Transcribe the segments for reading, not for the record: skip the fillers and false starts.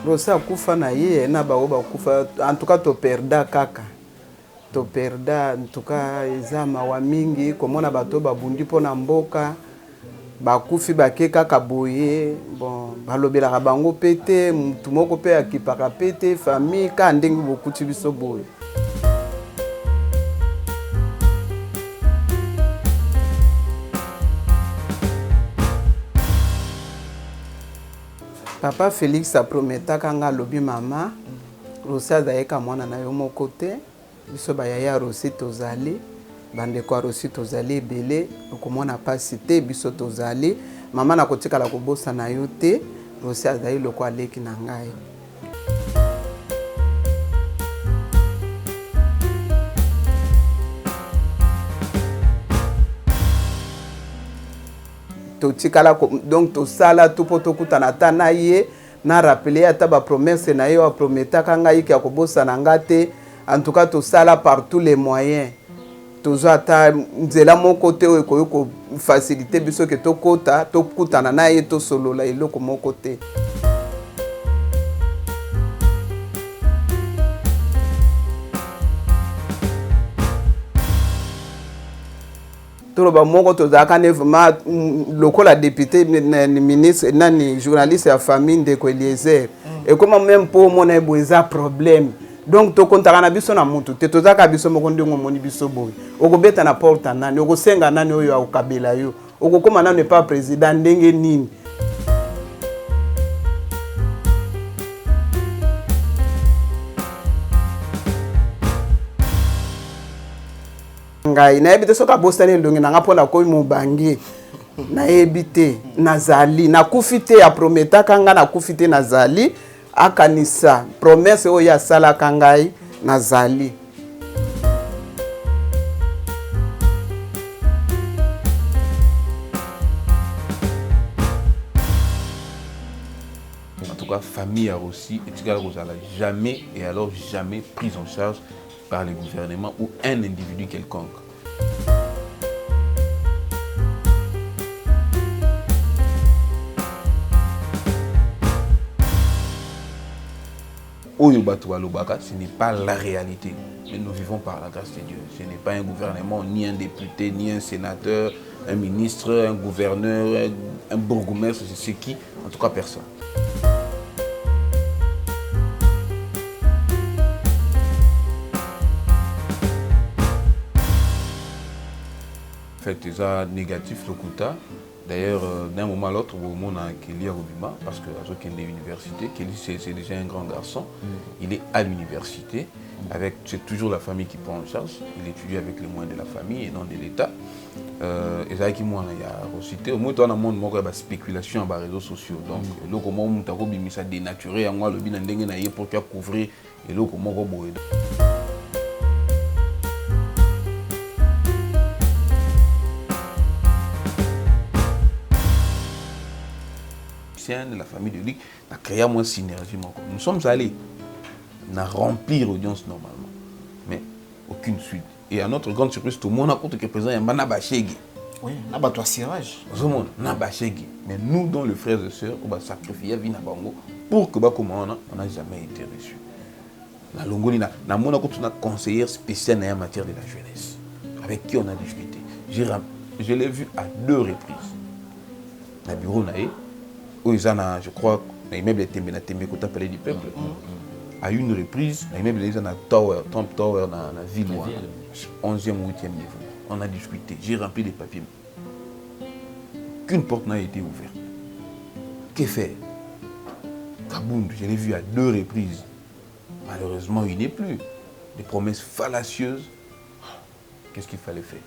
Rosa akufa na ye na bao bakufa en tout cas to perda kaka. To perda en tout cas ezama wa mingi komona bato babundi pona mboka bakufi bake kaka boye bon balobelaka bango pete mutu moko pe akipaka pete famille ka ndenge bokuti biso boye. Papa Félix a prometa kanga lobi mama Rosa zaeka mwana na yo moko te biso bayaya Rosi tozali bandeko Rosi tozali ebele okomona pasi te biso tozali mama na kotikala kobosa na yo te Rosi azali loko aleki na ngai. Donc to sala tout poto kutana tana ye na rappeler ata ba promesse na yo a prometa kanga yiki akobosa na ngate en tout cas to sala par tous les moyens tozo ata nzela moko te ko faciliter biso ke to kota to kutana na ye to solola eloko moko te. Toroba moko tozaka ne vraiment lokola député ministre nani journaliste ya famille de Eliezer et comment même pour mon eboza problème donc to kontaka na biso na mutu te tozaka biso moko ndingo moni biso boy okobeta na porte nani okosenga nani oyo akabela yo okokoma nani pas président ndenge nini ngai na ebite soka bostani ndongi na ngapona ko mubangi na ebite nazali na kufite ya prometa kanga na kufite nazali akanisa promesse oyo ya sala kangai nazali. En tout cas, famille a aussi, jamais et alors jamais prise en charge par le gouvernement ou un individu quelconque. Ce n'est pas la réalité, mais nous vivons par la grâce de Dieu. Ce n'est pas un gouvernement, ni un député, ni un sénateur, un ministre, un gouverneur, un bourgmestre, c'est qui, en tout cas personne. Fait déjà négatif le Kuta. D'ailleurs, d'un moment à l'autre, on a Kelly à Robima, parce que à l'université, Kelly c'est déjà un grand garçon. Il est à l'université, c'est toujours la famille qui prend en charge. Il étudie avec les moyens de la famille et non de l'État. Et ça qui moi il y a aussi au moins dans le monde il y a des spéculations sur les réseaux sociaux. Donc le comment on t'a mis ça dénaturé, moi le bien ndenge na pour couvrir et le comment on de la famille de Luc, a créé moins synergie. Nous sommes allés remplir l'audience normalement, mais aucune suite. Et à notre grande surprise, tout le monde a compris que le président est Nabachegi. Oui, Nabatwa Sirage. Nabachegi. Mais nous, dont les frères et sœurs, on va sacrifier Vina Bango pour que on n'a jamais été reçu. La Longoni, na mon conseillère spéciale en matière de la jeunesse, avec qui on a discuté. Je l'ai vu à 2 reprises. Dans le bureau, je crois, l'immeuble Tembe Kota Palais du Peuple. À une reprise, l'immeuble Tower, Trump Tower dans la ville, 11e ou 8e niveau. On a discuté, j'ai rempli les papiers. Qu'une porte n'a été ouverte. Que faire? Kabound, je l'ai vu à 2 reprises. Malheureusement, il n'est plus. Des promesses fallacieuses. Qu'est-ce qu'il fallait faire?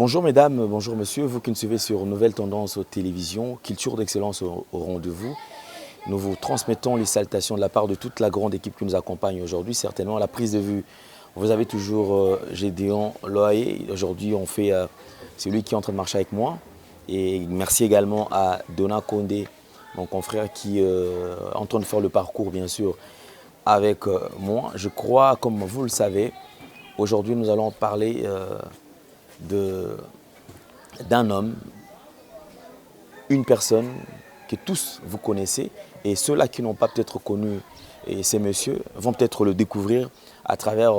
Bonjour mesdames, bonjour monsieur, vous qui nous suivez sur Nouvelles Tendances Télévision, Culture d'Excellence au rendez-vous. Nous vous transmettons les salutations de la part de toute la grande équipe qui nous accompagne aujourd'hui. Certainement la prise de vue, vous avez toujours Gédéon Loaé. Aujourd'hui on fait celui qui est en train de marcher avec moi. Et merci également à Dona Condé, mon confrère qui est en train de faire le parcours bien sûr avec moi. Je crois, comme vous le savez, aujourd'hui nous allons parler d'un homme, une personne que tous vous connaissez, et ceux-là qui n'ont pas peut-être connu ces messieurs vont peut-être le découvrir à travers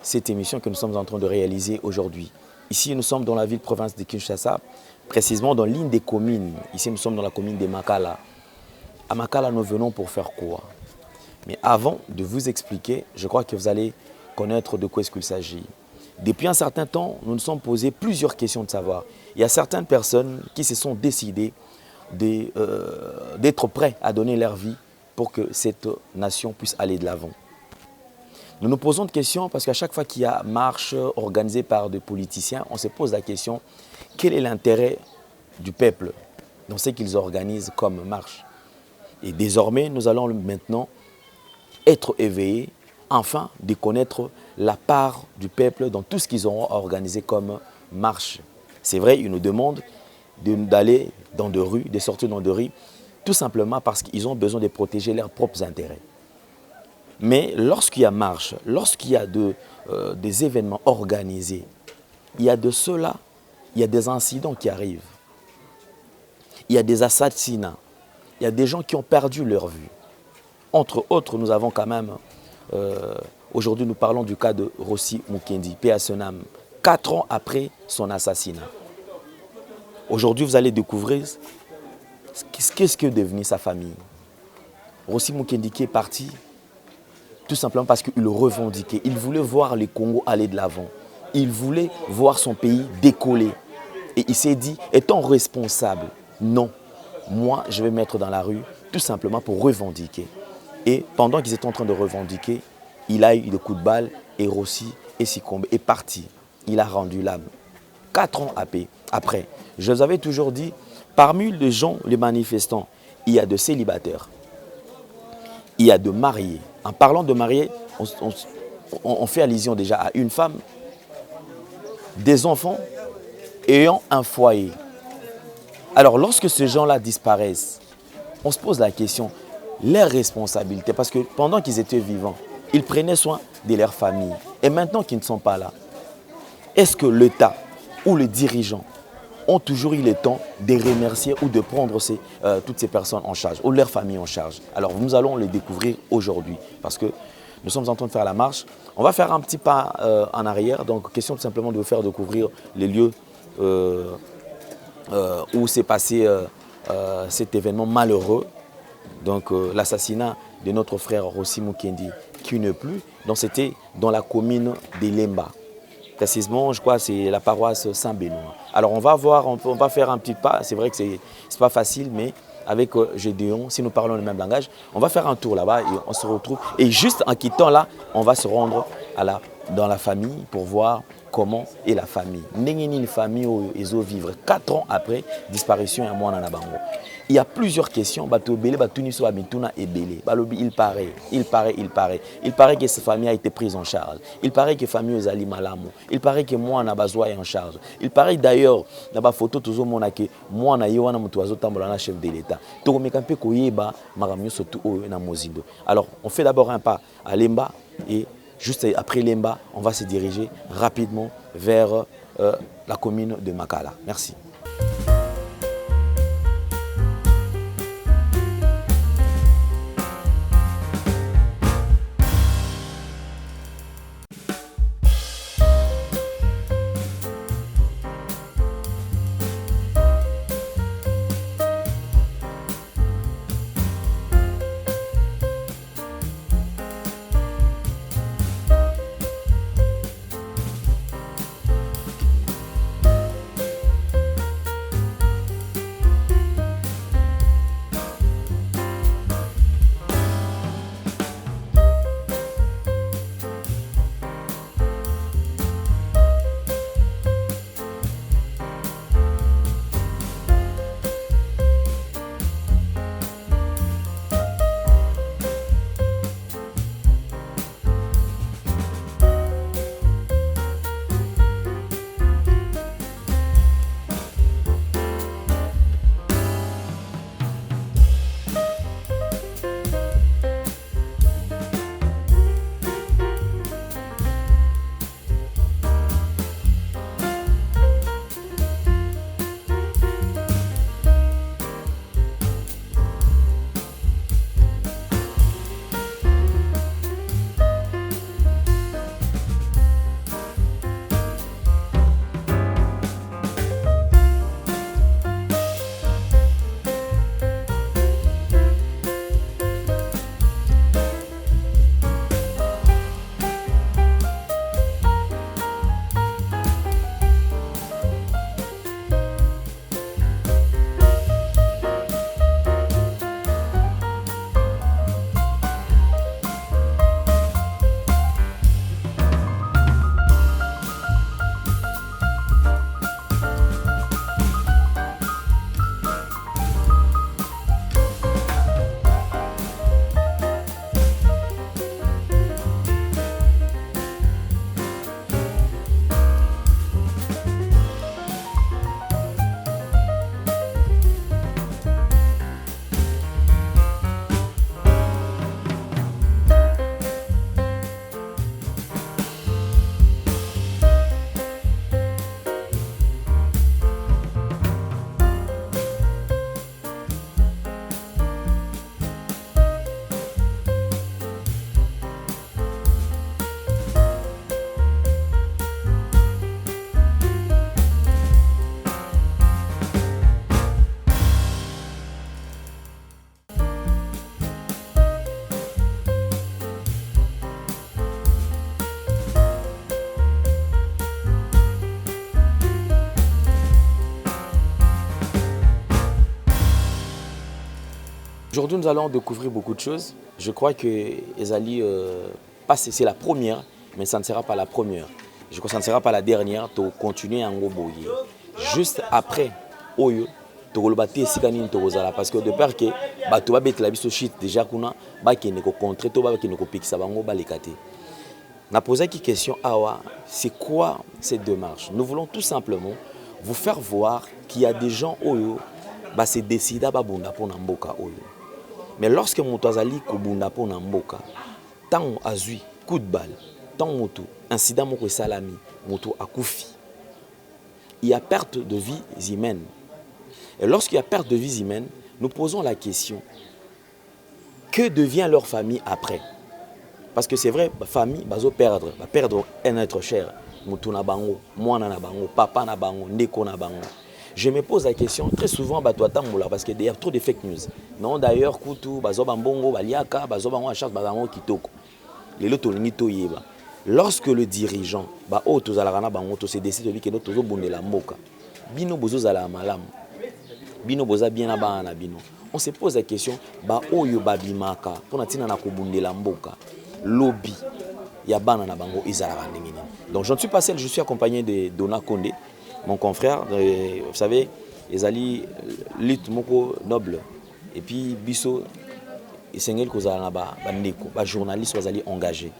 cette émission que nous sommes en train de réaliser aujourd'hui. Ici, nous sommes dans la ville-province de Kinshasa, précisément dans l'une des communes. Ici, nous sommes dans la commune de Makala. À Makala, nous venons pour faire quoi? Mais avant de vous expliquer, je crois que vous allez connaître de quoi est-ce qu'il s'agit. Depuis un certain temps, nous nous sommes posés plusieurs questions de savoir. Il y a certaines personnes qui se sont décidées d'être prêts à donner leur vie pour que cette nation puisse aller de l'avant. Nous nous posons des questions parce qu'à chaque fois qu'il y a marche organisée par des politiciens, on se pose la question, quel est l'intérêt du peuple dans ce qu'ils organisent comme marche? Et désormais, nous allons maintenant être éveillés, enfin de connaître la part du peuple dans tout ce qu'ils auront organisé comme marche. C'est vrai, ils nous demandent d'aller dans des rues, de sortir dans des rues, tout simplement parce qu'ils ont besoin de protéger leurs propres intérêts. Mais lorsqu'il y a marche, lorsqu'il y a des événements organisés, il y a de cela, il y a des incidents qui arrivent. Il y a des assassinats, il y a des gens qui ont perdu leur vie. Entre autres, nous avons quand même, aujourd'hui nous parlons du cas de Rossi Mukendi, paix à son âme, 4 ans après son assassinat. Aujourd'hui, vous allez découvrir qu'est-ce que est devenu sa famille. Rossi Mukendi qui est parti tout simplement parce qu'il le revendiquait. Il voulait voir le Congo aller de l'avant. Il voulait voir son pays décoller. Et il s'est dit, étant responsable, non, moi je vais me mettre dans la rue tout simplement pour revendiquer. Et pendant qu'ils étaient en train de revendiquer, il a eu des coups de balle et Rossi est succombé, est parti. Il a rendu l'âme. 4 ans après, je vous avais toujours dit, parmi les gens, les manifestants, il y a de célibataires, il y a de mariés. En parlant de mariés, on fait allusion déjà à une femme, des enfants ayant un foyer. Alors lorsque ces gens-là disparaissent, on se pose la question, leur responsabilité, parce que pendant qu'ils étaient vivants, ils prenaient soin de leur famille. Et maintenant qu'ils ne sont pas là, est-ce que l'État ou les dirigeants ont toujours eu le temps de remercier ou de prendre toutes ces personnes en charge, ou leurs familles en charge? Alors nous allons les découvrir aujourd'hui, parce que nous sommes en train de faire la marche. On va faire un petit pas en arrière, donc question tout simplement de vous faire découvrir les lieux où s'est passé cet événement malheureux, donc l'assassinat de notre frère Rossi Mukendi, qui n'est plus, donc c'était dans la commune de Lemba. Précisément, je crois que c'est la paroisse Saint-Benoît. Alors on va voir, on va faire un petit pas, c'est vrai que c'est pas facile, mais avec Gédéon, si nous parlons le même langage, on va faire un tour là-bas et on se retrouve. Et juste en quittant là, on va se rendre dans la famille pour voir comment est la famille. Une famille où ils vont vivre 4 ans après disparition à moi Bango. Il y a plusieurs questions. Il paraît que cette famille a été prise en charge. Il paraît que la famille est allée malamu. Il paraît que moi na besoin en charge. Il paraît d'ailleurs dans la photo tout monde que moi na yewana mutuazo tambola na chef de l'État. To mekampe koyeba maramyo surtout na mozindo. Alors on fait d'abord un pas à Lemba et juste après Lemba, on va se diriger rapidement vers la commune de Makala. Merci. Aujourd'hui, nous allons découvrir beaucoup de choses. Je crois que Ezali, c'est la première, mais ça ne sera pas la première. Je crois que ça ne sera pas la dernière. Tu continuer en Goboye. Juste après, Oyo, tu vas te sikani tozala parce que de peur que tu vas mettre la biso shit déjà kuna ba qui ne contrer to ba qui ne pixisa bango ba lekate. Na posé qui question awa, c'est quoi cette démarche? Nous voulons tout simplement vous faire voir qu'il y a des gens Oyo ba se décida ba bunda pona mboka Oyo. Mais lorsque moto azali ko bunda pona mboka, tant azui coup de balle, tant moto incident moko salami, moto akufi. Il y a perte de vies humaines. Et lorsqu'il y a perte de vies humaines, nous posons la question, que devient leur famille après? Parce que c'est vrai, la famille va perdre un être cher. Moutou na bango, mwana na bango, papa na bango, ndeko na bango. Je me pose la question très souvent, parce qu'il y a trop de fake news. Non, d'ailleurs, Koutou, Bazobambongo, Baliaka, Bazobango, Achas, Bazango, Kitoko. Les lotos, yeba. Lorsque le dirigeant, se décide de lui que notre bonne la moka, bino bozo zala malam, bino boza bien na bino. On se pose la question, oyo babimaka, pour natina na kobunde la mboka, lobby, ya bana na bango izala ndengini. Donc je ne suis pas seul, je suis accompagné de Dona Condé, mon confrère, vous savez, ezali lutte moko noble, et puis biso esengel kozala na ba ndeko, ba journaliste bazali engagé.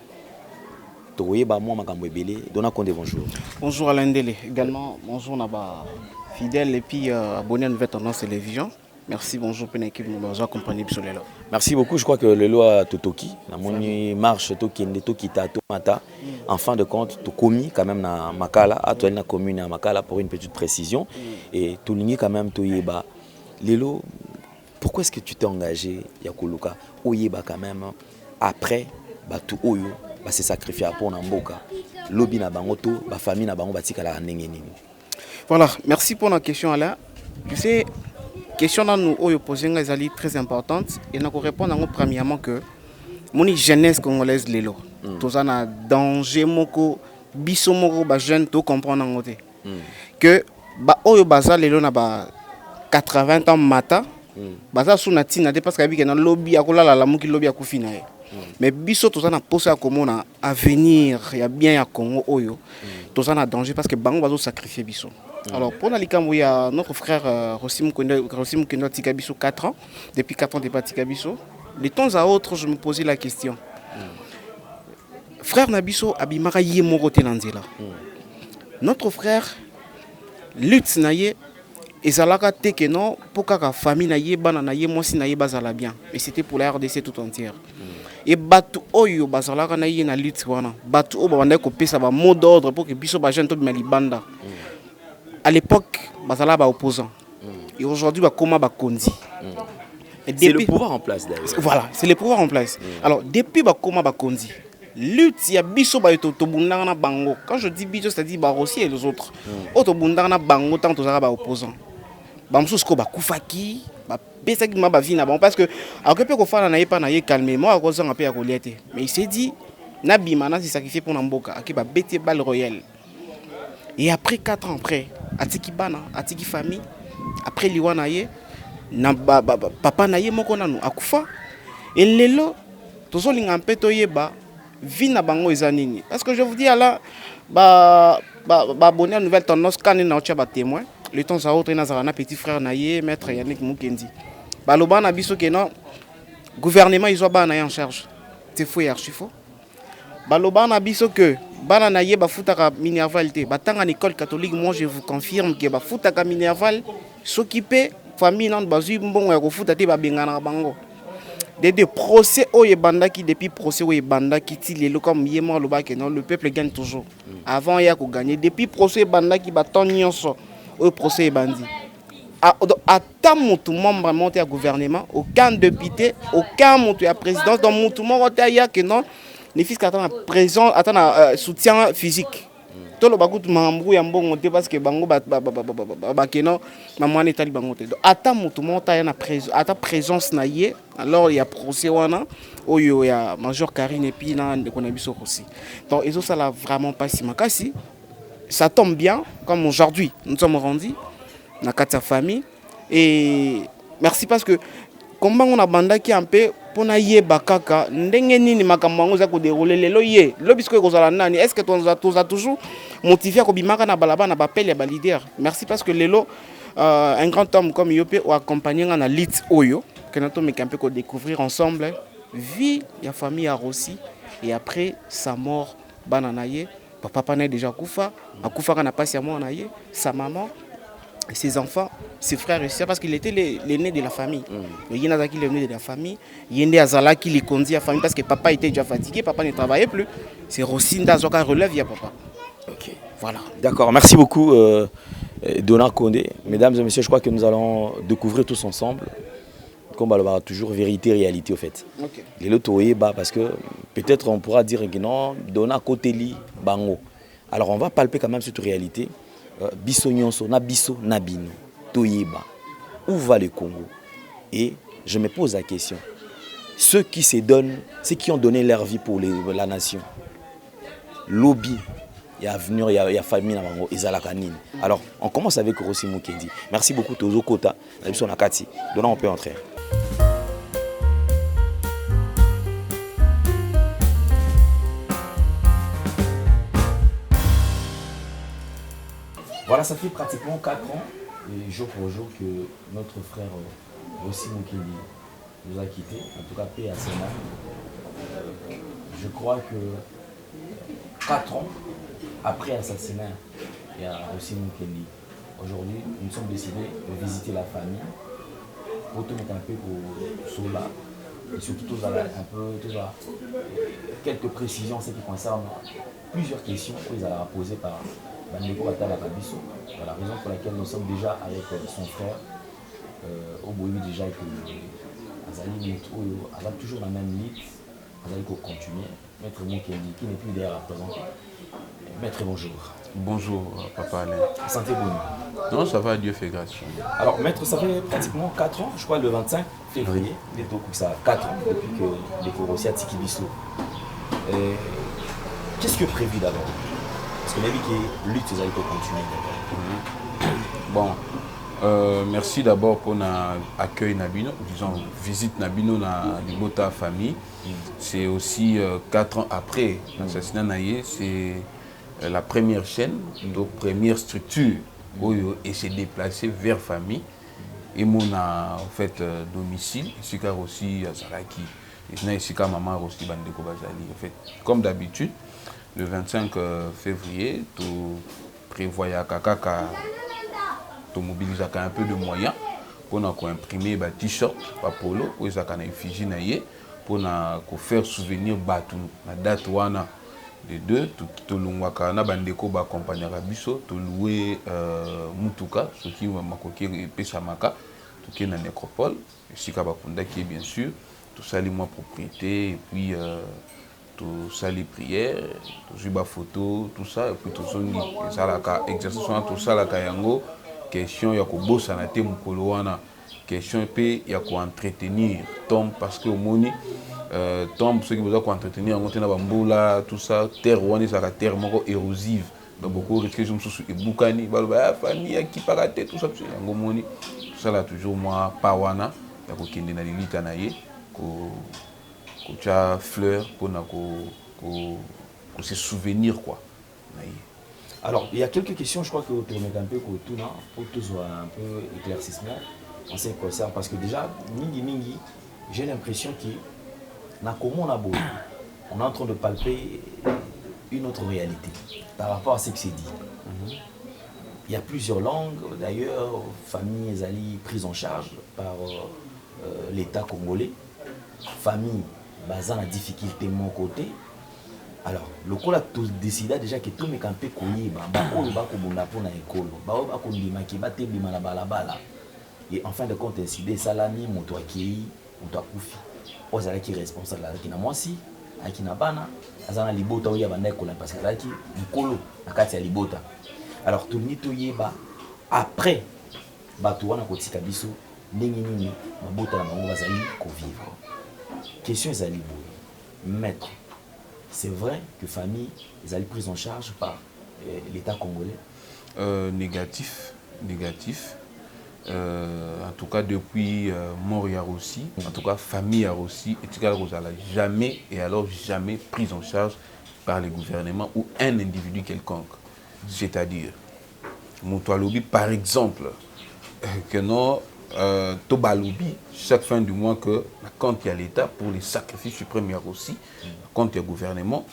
Dona Condé, bonjour. Bonjour Alain Dele. Également, bonjour Naba fidèle et puis abonné à Nouvelle Tendance Télévision. Merci, bonjour pour l'équipe nous nous accompagner sur les lois. Merci beaucoup. Je crois que le loi Totoki, la marche Toki Mata, en fin de compte, tu commis quand même na Makala, à toi na commune à Makala pour une petite précision. Et tu lignes quand même Toyeba. Lelo, pourquoi est-ce que tu t'es engagé, Yakuluka, Oyeba quand même, après, tout Oyo? Se sacrifier pour Namboka. Lobby na bangoto, ba famille na bango batika la nengeni. Voilà, merci pour la question Alain. Tu sais, question dans nous oyo posé est très importante et nous répondre premièrement que mon jeunesse congolaise lelo. Tous en danger moko biso moko ba jeune to comprendre ngote. Que ba oyo baza lelo na ba 80 ans mata. Baza suna tina parce que bi na lobby akola la muki lobby akufina. Mais biso tous en a posé à comment avenir il y a bien à Congo oyo tous en a danger parce que bango va sacrifier biso. Alors pour il y a notre frère Rosim Kendo tika biso 4 ans depuis 4 ans depuis tika biso de temps à autre je me posais la question frère Nabiso abimara yé morote nanzela notre frère lutte naye ezalaka te que non pour que la famille naye bana naye mosi naye bazala bien et c'était pour la RDC tout entière. Et batu oyo bazalaka na yé na lutte wana batu o banda ko pesa ba mot d'ordre pour que biso ba jeune to bima libanda. À l'époque bazala ba opposant et aujourd'hui ba koma ba kondi. C'est le pouvoir en place d'ailleurs. Voilà, c'est le pouvoir en place. Alors depuis ba koma ba kondi lutte ya biso ba to bundanga na bango. Quand je dis biso c'est-à-dire ba aussi et les autres. Auto bundanga na bango tant to zaka ba opposant. Ba msusko ko ba kufaki parce que après peu qu'on fait na yepa na ye calmement à cause un peu à Goliath mais il s'est dit nabi mana s'est sacrifié pour Namboka qui va bêter balle royale et après 4 ans après atiki bana atiki famille après liwana ye na papa na ye moko nanu akufa et lelo tozo linga mpe toyeba vie na bango ezanini parce que je vous dis là abonné à Nouvelle Tendance quand na ocha ba témoin le temps à autre na petit frère naye maître Yannick Mukendi baloba na biso que non gouvernement ils ont bana en charge c'est faux et archi faux baloba na biso que bana naye ba futaka Minerval te batanga école catholique moi je vous confirme que ba futaka Minerval s'occuper famille nan bazui mbongo ya ko futa te ba bengana bango des procès oye banda qui depuis procès oye banda qui tile comme yema loba que non le peuple gagne toujours avant il y a ko gagner depuis procès banda qui baton nyonso au procès bandi à tant mon membre monté à gouvernement aucun député aucun monté à présidence donc mon membre il y a que non les fils qui attendent présent attendent soutien physique tout le bagou mambrou ya mbongo te parce que bango ba que non maman est tali bango te donc à tant mon membre il y a présence à ta présence na yé alors il y a procès wana oyo ya major Karine et puis na de konabiso aussi donc ils ont ça là vraiment pas si makasi ça tombe bien comme aujourd'hui nous sommes rendus dans sa famille et merci parce que combat on a bandaki un peu pour na yeba kaka ndenge nini makambo yango za ko dérouler lelo ye lo bisko ko zala nani est-ce que toza toujours motivé ko bimaka na balaba na bapel ya ba leader. Merci parce que lelo un grand homme comme Yopé ou accompagné na lit oyo que nous mais un peu ko découvrir ensemble vie ya famille à Rossi et après sa mort bananaye papa n'a déjà kufa akufa kana pas ya mort naye sa maman ses enfants, ses frères et sœurs, parce qu'il était l'aîné de la famille. Il y en a qui l'aîné de la famille, il y en a qui les conduit à la famille parce que papa était déjà fatigué, papa ne travaillait plus. C'est Rosinda Zoka relève, il y a papa. Ok. Voilà. D'accord, merci beaucoup Dona Condé. Mesdames et messieurs, je crois que nous allons découvrir tous ensemble, comme on va toujours vérité, réalité au fait. Ok. Les lotoyés, parce que peut-être on pourra dire que non, Dona Koteli, Bango. Alors on va palper quand même cette réalité. Biso nyonso na biso na bino toyeba où va le Congo. Et je me pose la question, ceux qui se donnent, ceux qui ont donné leur vie pour la nation, lobby, il y a avenir, il y a famille na bango ezalaka nini. Alors on commence avec Rossi Mukendi. Merci beaucoup Tozo Kota na biso na kati. Dona on peut entrer. Voilà, ça fait pratiquement 4 ans, et jour pour jour, que notre frère Rossi Mukendi nous a quittés, en tout cas paix à ses mains. Je crois que 4 ans après l'assassinat de Rossi Mukendi, aujourd'hui, nous sommes décidés de visiter la famille pour tout mettre un peu pour cela, et surtout tout un peu quelques précisions en ce qui concerne plusieurs questions qu'ils allaient poser par Bandeko Atala Kabiso. La raison pour laquelle nous sommes déjà avec son frère au bout déjà que Azali a toujours la même lutte. Azali qu'on continue. Maître Mukendi qui n'est plus d'ailleurs à présenter. Maître, bonjour. Bonjour, Papa Alain. Santé bonne. Non, ça va, Dieu fait grâce. Alors, Maître, ça fait pratiquement 4 ans, je crois le 25 février, il est au coup ça 4 ans depuis que les Korossi a Tikibiso. Qu'est-ce que prévu d'abord? Parce que la vie qui est lutte, ça peut continuer. Bon, merci d'abord pour l'accueil Nabino, disons visite Nabino dans Libota famille. C'est aussi 4 ans après l'assassinat Naye, c'est la première chaîne, donc première structure où il s'est déplacé vers famille. Et mon en fait domicile, ici car aussi Zaraki, ici car maman aussi Bandeko Bazali. En fait, comme d'habitude. Le 25 février, tu prévois tu mobilises un peu de moyens pour imprimer des t-shirts, des polo, pour une effigie pour faire souvenir la date de deux, tu as bandeko ba accompagner biso, tu louer mutuka, ce qui makoki pesamaka, tu na nécropole, ici ka bakunda qui est bien sûr, tout ça les mois propriété et puis tout ça les prières, tout ça photo, tout ça et puis tout ça la exercice tout ça la kayango question ya ko bossa na te mukolo wana question pe ya ko entretenir tombe parce que au moni tombe ceux qui vous a entretenir en na bambula tout ça terre wana ça la terre moko érosive donc beaucoup risque je me suis et bukani baloba famille qui paraté tout ça yango moni tout ça là toujours moi pa wana ya ko kende na lilita na ye ko tu fleur pour se souvenir quoi. Alors il y a quelques questions, je crois que tu remets un peu pour tout soit un peu éclaircissement en ce qui concerne parce que déjà mingi j'ai l'impression que on est en train de palper une autre réalité par rapport à ce qui s'est dit. Il y a plusieurs langues d'ailleurs, familles ali prises en charge par l'État congolais, famille basant la difficulté de mon côté. Alors, le col a décidé déjà que tout le monde peut et en fin de compte, décidé salami, moto akei, moto akufi. Ozala qui responsable avec na moi si, avec na bana, azana libota oya banda ko parce que azaki mukolo na kati ya libota. Alors tout ni to yeba après bato wana ko tika biso ndenge nini mabota na bango bazali ko vivre. Question ezali boye. Maître, c'est vrai que famille est prise en charge par l'État congolais? Négatif. en tout cas depuis mort ya Rossi, en tout cas famille ya Rossi, et tu jamais et alors jamais prise en charge par les gouvernements ou un individu quelconque. C'est-à-dire, Moutoualobi, par exemple, que non, Tobalobi, chaque fin du mois, que quand il y a l'État, pour les sacrifices suprêmes, il y a aussi, quand il y a le gouvernement,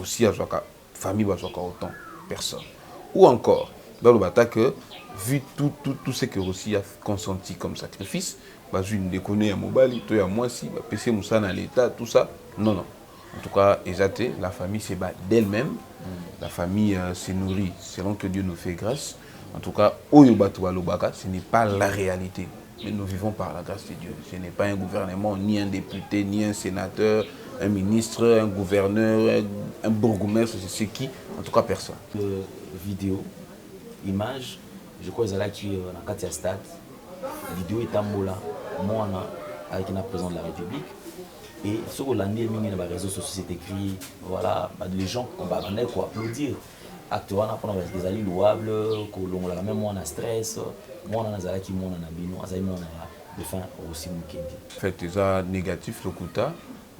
aussi, il y a la famille, il y a autant personne. Ou encore, dans le bataille, que vu tout ce que Rossi a consenti comme sacrifice, je ne déconne à Mobali, toi à moi si, PC Moussa dans l'État, tout ça, non, non. En tout cas, la famille se bat d'elle-même, la famille se nourrit selon que Dieu nous fait grâce. En tout cas, ce n'est pas la réalité, mais nous vivons par la grâce de Dieu. Ce n'est pas un gouvernement, ni un député, ni un sénateur, un ministre, un gouverneur, un bourgmestre, c'est qui, en tout cas personne. Vidéo, image, je crois que c'est là qui est dans le stade, vidéo est en mola, moi avec un président de la République. Et sur le les réseaux sociaux, c'est écrit, voilà, les gens on va applaudir. Actuellement, on a des alliés louables, on a même moins de stress, moi on a des alliés qui sont de fin aussi. En fait, c'est négatif le coup.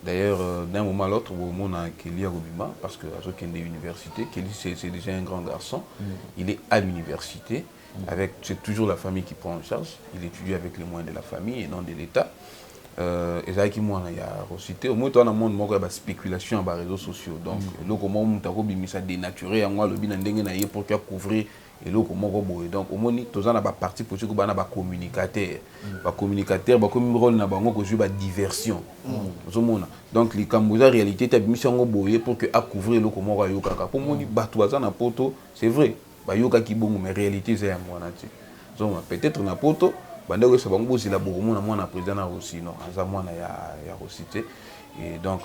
D'ailleurs, d'un moment à l'autre, on a Kelly à Robima, parce que à l'université, Kelly c'est déjà un grand garçon, il est à l'université, c'est toujours la famille qui prend en charge, il étudie avec les moyens de la famille et non de l'État. Et ça qui moi il y a recité au moins dans le monde moi il spéculation sur les réseaux sociaux donc le comment on t'a ça dénaturé à moi le bien ndenge na pour couvrir et le comment boy donc au moins tous en a ba parti politique ba na ba communicateur ba comme rôle na bango ko jouer ba diversion donc les Cambodgiens réalité ta mission ngo boy pour que à couvrir le comment yo kaka pour moi bato za na poto c'est vrai ba yo ka ki bongo mais réalité c'est à moi na tu donc peut-être na poto bandeko ça bango c'est la beaucoup moi président na aussi non ça moi ya recité et donc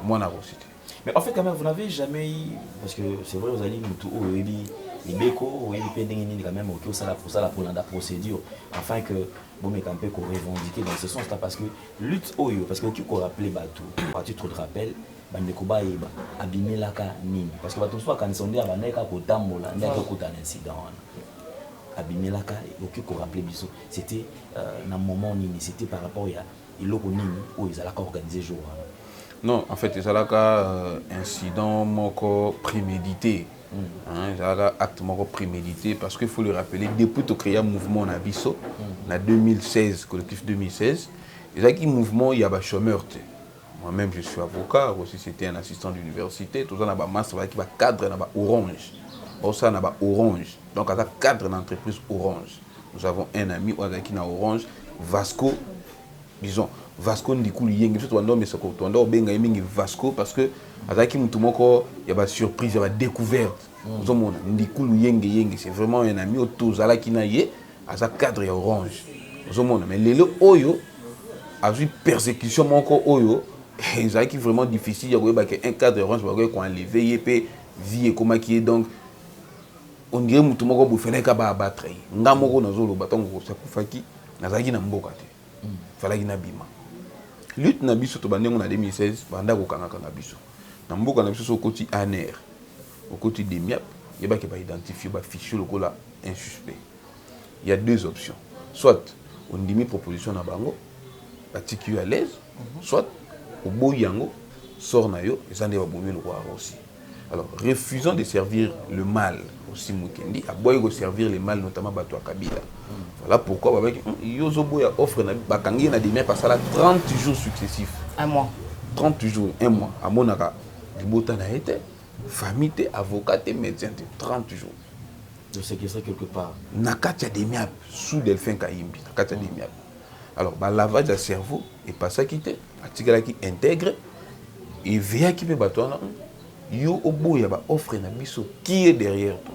moi na recité mais en fait quand même vous n'avez jamais eu parce que c'est vrai vous allez mutu o ebi libeko o ebi pending ni quand même au ça pour la procédure afin que vous me campez qu'on revendiquer dans ce sens là parce que lutte oyo parce que qui qu'on rappelle bateau à titre de rappel bandeko ba eba abimelaka nini parce que bateau soit quand on dit abaneka ko tambola ndeka ko un incident abimelaka oki ko rappeler biso c'était dans moment nini c'était par rapport à iloko nini où ils allaient organiser jour non en fait ils allaient incident moko prémédité ils allaient acte moko prémédité parce qu'il faut le rappeler depuis to créer un mouvement na biso na 2016 collectif 2016 ils avaient un mouvement il y a ba chômeur moi-même je suis avocat aussi c'était un assistant d'université tout ça na ba master qui ba cadre na ba orange ça na ba orange donc à cadre d'entreprise Orange nous avons un ami qui na Orange Vasco disons Vasco ndiku liyengi surtout ndo mais soko to ndo benga mingi Vasco parce que azaki mutu moko ya ba surprise ya ba découverte nous mona ndiku liyengi c'est vraiment un ami otozala ki na ye aza cadre ya Orange nous mona mais lelo oyo a eu persécution moko oyo ezaki vraiment difficile ya koyeba que un cadre Orange ba ko enlever yepé vie et comment qui est donc on dirait que tout le monde a abattre. Nga moko nazolo batongo sakufaki nazaki na mboka te. Falaki na bima. Lutte na biso to bandengo na 2016 banda ko kanga kanga biso. Na mboka na biso so koti ANR. Au côté des MIAP, il y a pas identifier ba fichier lokola un suspect. Il y a deux options. Soit on dimi proposition na bango batiki à l'aise, soit au boyango sort na yo et ça ne va bomber le roi aussi. Alors, refusons de servir le mal aussi Mukendi, à boire servir le mal notamment Bato Kabila. Voilà pourquoi Yozoboya offre Bakangi na demi parce à 30 jours successifs. Un mois. 30 jours, un mois. À Monaka, Libota na été, famille, avocat, médecin, 30 jours. Je sais que c'est quelque part. Nakatia demiap sous Delphin Kaimbi, Nakatia demiap. Alors, lavage de cerveau et pas ça qui était, Atigala qui intègre et via qui peut battre. Yo obo ya ba offre na biso qui est derrière toi.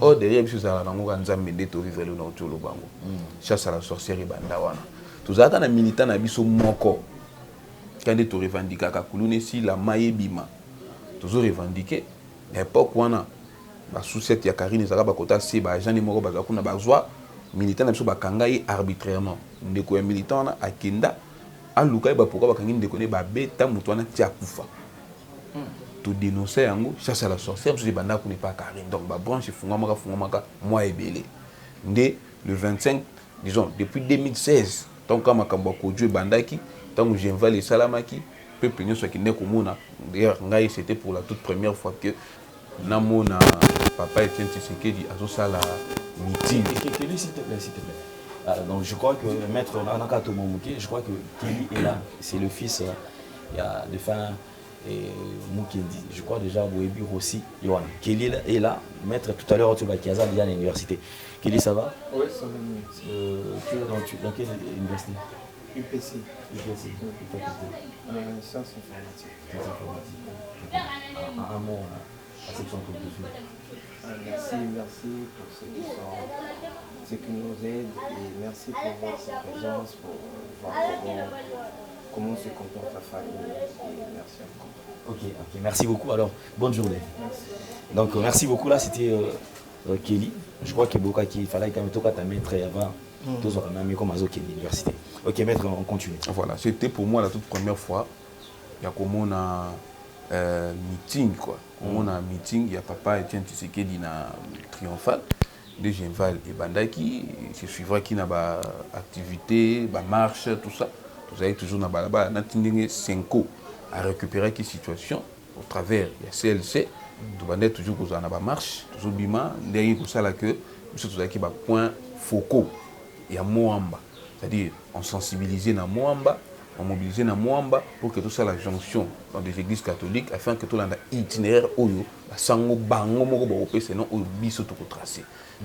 Oh derrière biso za na ngoka nzambe ndeto vivre le na tolo bango. Chasse à la sorcière banda wana. Tozata na militant na biso moko. Quand to revendiquer ka kulune si la maye bima. Tozo revendiquer l'époque wana ba sous-set ya Karine zaka ba kota se ba agent ni moko ba kuna ba zwa militant na biso ba kangai arbitrairement. Ndeko ya militant na akenda aluka ba pourquoi ba kangi ndeko ne ba beta mutu wana tia kufa. To dénoncer yango chasse à la sorcière je banda ko ne pas Karine donc ba branche fungama moi ebele ndé le 25, disons, depuis 2016, tant que Makambo Kodjo Bandaki, tant que Genval et Salamaki, peuple nous soit qui n'est qu'au d'ailleurs, c'était pour la toute première fois que Namona, papa Etienne Tshisekedi, a ça la meeting. Kelly, s'il te plaît, s'il te plaît. Donc je crois que Maître Nakato Momouké, je crois que Kelly est là. C'est le fils de fin Moukendi. Je crois déjà Boebi Rossi. Kelly est là. Maître, tout à l'heure, tu vas Kiaza déjà à l'université. Kelly, ça va? Oui, ça va. Tu es dans quelle université? UPC. UPC. Sciences informatiques. Sciences informatiques. Un mot à section de Merci pour ceux qui nous aident et merci pour votre présence, pour voir comment se comporte la famille. Et merci encore. Ok, merci beaucoup. Alors, bonne journée. Merci. Donc, merci beaucoup. Là, c'était Kelly. Je crois qu'il fallait quand même tout ta maître avant. Tous on a mis comme Azo Kelly, l'université. Ok, maître, on continue. Voilà, c'était pour moi la toute première fois. Il y a comme on a meeting quoi. On a un meeting, il y a papa Etienne Tshisekedi na triomphal de Genval et Bandaki, c'est suivra qui n'a pas activité, ba marche, tout ça. Vous avez toujours na balaba na tindinge 5 ans à récupérer qui situation au travers il y a CLC. Tout va toujours que na ba marche, toujours bima derrière tout ça là que surtout qui ba point focaux. Il y a Moamba, c'est-à-dire on sensibilisait na Moamba. On mobilisait dans Moamba pour que tout ça la jonction dans des églises catholiques afin que tout le itinéraire oyo sango bango moko ba opé sinon oyo biso to tracer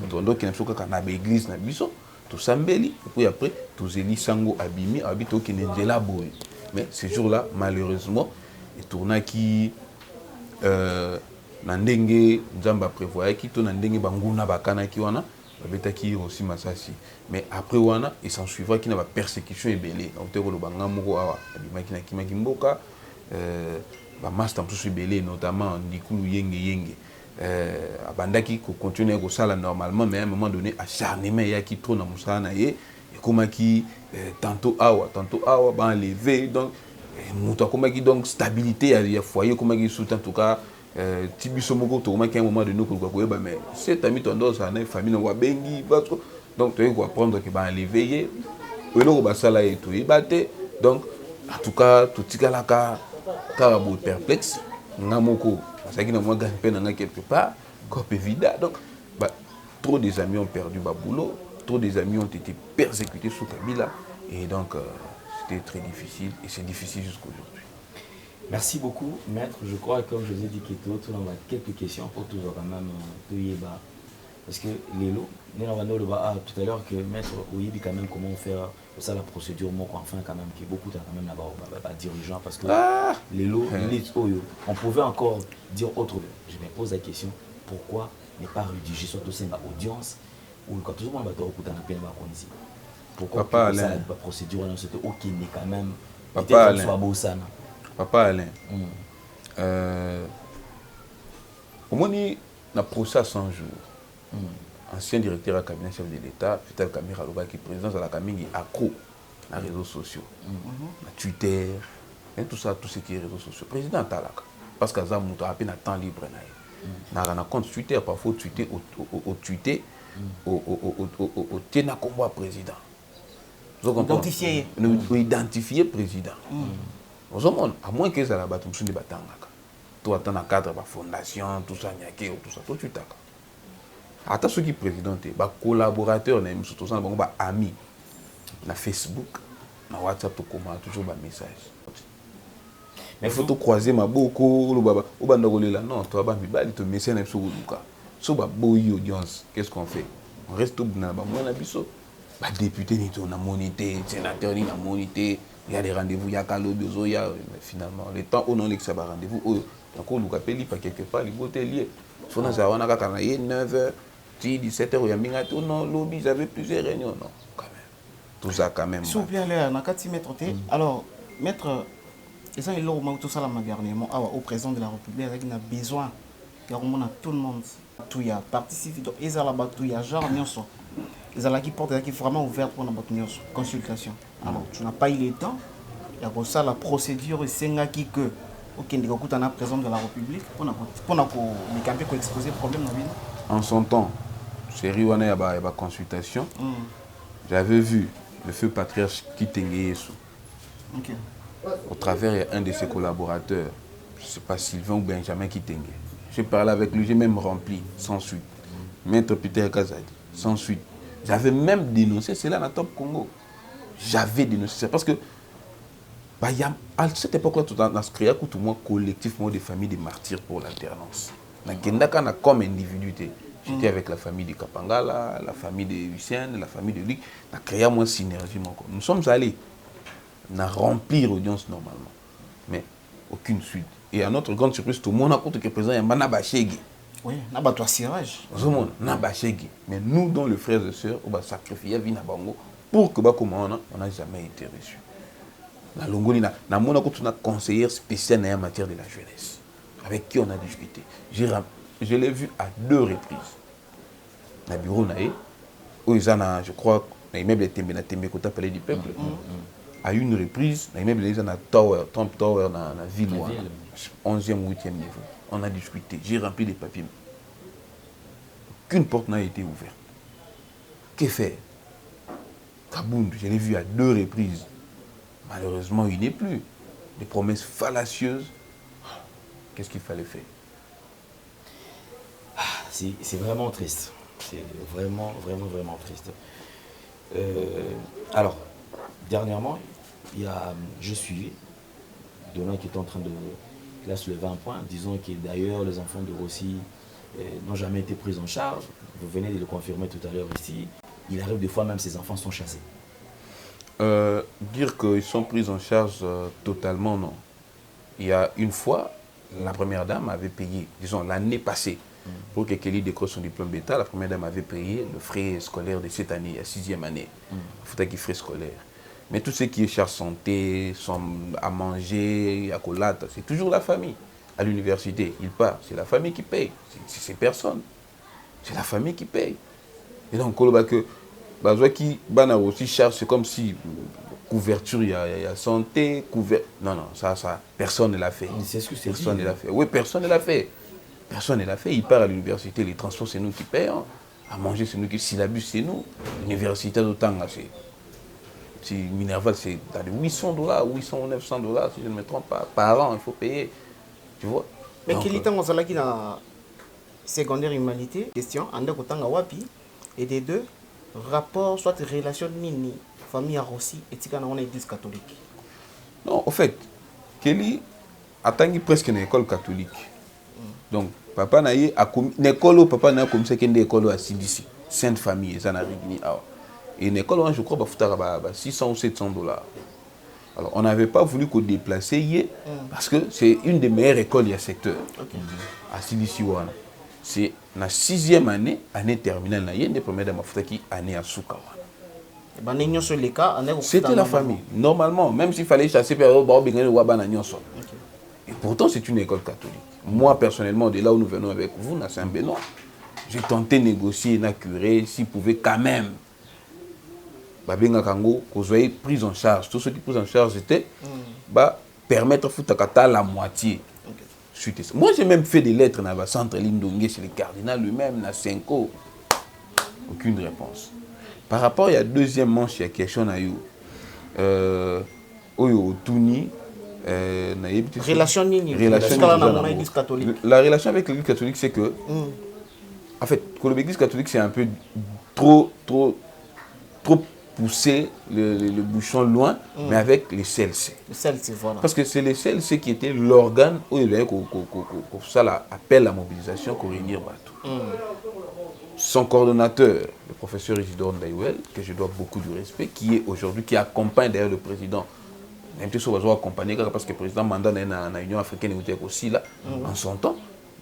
donc il y a une kana ba église na biso tout sambeli et puis après tous élis sango abimi habito ki nzela boy mais ce jour-là malheureusement et tourna qui na ndenge nzamba prévoyait qui to na ndenge banguna bakana ki wana babetaki aussi masasi mais après wana il s'en suivra qui n'a pas persécution et belé donc te ko banga moko awa abimaki na kimaki mboka ba master msusu belé notamment Ndikulu yenge abandaki ko continuer ko sala normalement mais à un moment donné acharnement ya ki trop na musala na ye et komaki tantôt awa ba enlever donc muta komaki donc stabilité ya foyer komaki sous en tout cas Tibiso moko to ma qu'à un moment de nous ko ba mais cet ami tondo ça na famille wa bengi donc tu dois apprendre que ba enlever o lo ba sala et tout ibate donc en tout cas tout tikalaka ka bo perplexe ngamoko parce que na moi gagne peine quelque part corps vida donc bah trop des amis ont perdu ba boulot, trop des amis ont été persécutés sous Kabila et donc c'était très difficile et c'est difficile jusqu'aujourd'hui. Merci beaucoup, maître. Je crois, comme je vous ai dit, qu'il y a quelques questions pour toujours quand même parce que les lots, nous avons tout à l'heure que maître Ouibi quand même comment faire ça la procédure, moi enfin quand même qui est beaucoup quand même là-bas dirigeant parce que les lots, on pouvait encore dire autre. Je me pose la question pourquoi ne pas rédiger surtout c'est ma audience ou quand tout le monde va doit écouter un peu ici. Pourquoi pas ça la procédure non c'était ok mais quand même peut-être soit beau ça. Papa Alain, au moins, on a procès à 100 jours. Ancien directeur du cabinet chef de l'État, Vital Kamira Loba, qui est président de la Kamini, accro aux réseaux sociaux, à Twitter, et tout ça, tout ce qui est réseaux sociaux. Président Talaka, parce que ça a à peine temps libre. On a un compte Twitter, parfois tweeter au Tena Combo président. Identifier président. À moins que ça la batte, on batanga. Toi, tu as un cadre de fondation, tout ça, tout ça, tout tu t'as. Attends, ceux qui président, les collaborateurs, les amis, na Facebook, na WhatsApp, toujours des messages. Mais il faut te croiser ma boko, non, toi, tu te message sur le cas. So, audience, qu'est-ce qu'on fait? On reste au bout de la député, on a monité, sénateur, on a monité. Il y a des rendez-vous, il y a Kalobi, il y a finalement le temps où on a rendez-vous, donc on nous appelle pas quelque part, les beautés liées. Si on a 9h, 17h, il y a Mingato, non, lobby, ils avaient plusieurs réunions, non, quand même. Tout ça, quand même. S'il vous plaît, alors, maître, et ça, il a tout ça dernièrement, au président de la République, il a besoin, il y a tout le monde, tout y a participé, il y a là-bas, tout y a genre, ils ont qui porte qui vraiment ouverte pour notre consultation. Alors, tu n'as pas eu le temps. Il y a ça la procédure et c'est qui que OK, on a président de la République pour exposer le problème. En son temps, série où on a une consultation, j'avais vu le feu patriarche Kitenge Yesu. Au travers un de ses collaborateurs, je ne sais pas Sylvain ou Benjamin Kitenge. J'ai parlé avec lui, j'ai même rempli, sans suite. Maître Peter Kazadi, sans suite. J'avais même dénoncé cela dans Top Congo. J'avais dénoncé ça parce que à cette époque-là, tout on a créé tout le monde collectivement des familles de martyrs pour l'alternance. Comme individu, j'étais avec la famille de Kapangala, la famille de Lucien, la famille de Luc. On a créé une synergie. Nous sommes allés remplir l'audience normalement, mais aucune suite. Et à notre grande surprise, tout le monde a compris que le président Yamba Bachegi. Oui, n'a pas toi cirage. Mais nous, dont le frère et sœurs, on va sacrifier Vina Bango pour que on n'a jamais été reçu. La Longoli, on a conseillère spécial en matière de la jeunesse, avec qui on a discuté. Je l'ai vu à 2 reprises. Dans le bureau, je crois, dans l'immeuble de Kota Palais du Peuple. À une reprise, dans l'immeuble de Trump Tower dans la ville, 11e ou 8e niveau. On a discuté, j'ai rempli des papiers. Aucune porte n'a été ouverte. Que faire? Kabound, je l'ai vu à 2 reprises. Malheureusement, il n'est plus. Des promesses fallacieuses. Qu'est-ce qu'il fallait faire? C'est vraiment triste. C'est vraiment, vraiment, vraiment triste. Alors, dernièrement, je suivais Donald qui est en train de classer le 20 points, disons que d'ailleurs les enfants de Rossi n'ont jamais été pris en charge. Vous venez de le confirmer tout à l'heure ici. Il arrive des fois même ces enfants sont chassés. Dire qu'ils sont pris en charge totalement, non. Il y a une fois, la première dame avait payé, disons l'année passée, pour que Kelly décroche son diplôme d'État, la première dame avait payé le frais scolaire de cette année, la 6e année. Il faut qu'il frais scolaire. Mais tout ce qui est charge santé, à manger, à colate, c'est toujours la famille. À l'université, il part, c'est la famille qui paye. C'est personne. C'est la famille qui paye. Et donc, qui aussi charge, c'est comme si couverture, il y a santé, non, ça, personne ne l'a fait. C'est ce que c'est. Personne ne l'a fait. Oui, personne ne l'a fait. Personne ne l'a fait. Il part à l'université, les transports, c'est nous qui payons. À manger, c'est nous qui. Si l'abus, c'est nous. L'université d'autant, c'est. Si Minerval, c'est dans les $800, 800 ou $900, si je ne me trompe pas, par an, il faut payer. Tu vois? Mais quel est le qui dans secondaire humanité? Question, en deux wapi et des deux, rapport, soit relation nini, famille à Rossi, et tika na église catholique. Non, en fait, Kelly a presque une école catholique. Donc, papa n'a eu une école, papa n'a comme ça qu'une école à CDC, Sainte Famille, ça n'a rien. Et une école, je crois, il 600 ou $700. Alors, on n'avait pas voulu qu'on déplacer parce que c'est une des meilleures écoles, il y a secteur. À CDC. C'est la 6e année, année terminale, il y a une première année à Souka. C'était la famille. Normalement, même s'il fallait chasser, et pourtant, c'est une école catholique. Moi, personnellement, de là où nous venons avec vous, à Saint-Benoît, j'ai tenté de négocier une curé s'il pouvait quand même. Babenga Kango, qu'on soit pris en charge. Tous ceux qui pris en charge étaient permettre de la moitié. Moi, j'ai même fait des lettres dans le centre Lindongue chez le cardinal lui-même, dans 5 ans. Aucune réponse. Par rapport à la deuxième manche, il y a question à you. Tuni. Relation catholique. La relation avec l'église catholique, c'est que. En fait, l'église catholique, c'est un peu trop pousser le bouchon loin, mais avec les CLC. Voilà. Parce que c'est les CLC qui était l'organe où il y avait ça appelle la mobilisation pour réunir Batou. Son coordonnateur, le professeur Isidore Ndaïwel, que je dois beaucoup de respect, qui est aujourd'hui, qui accompagne d'ailleurs le président. Même si on va accompagner parce que le président mandat dans l'Union africaine était aussi là, en son temps.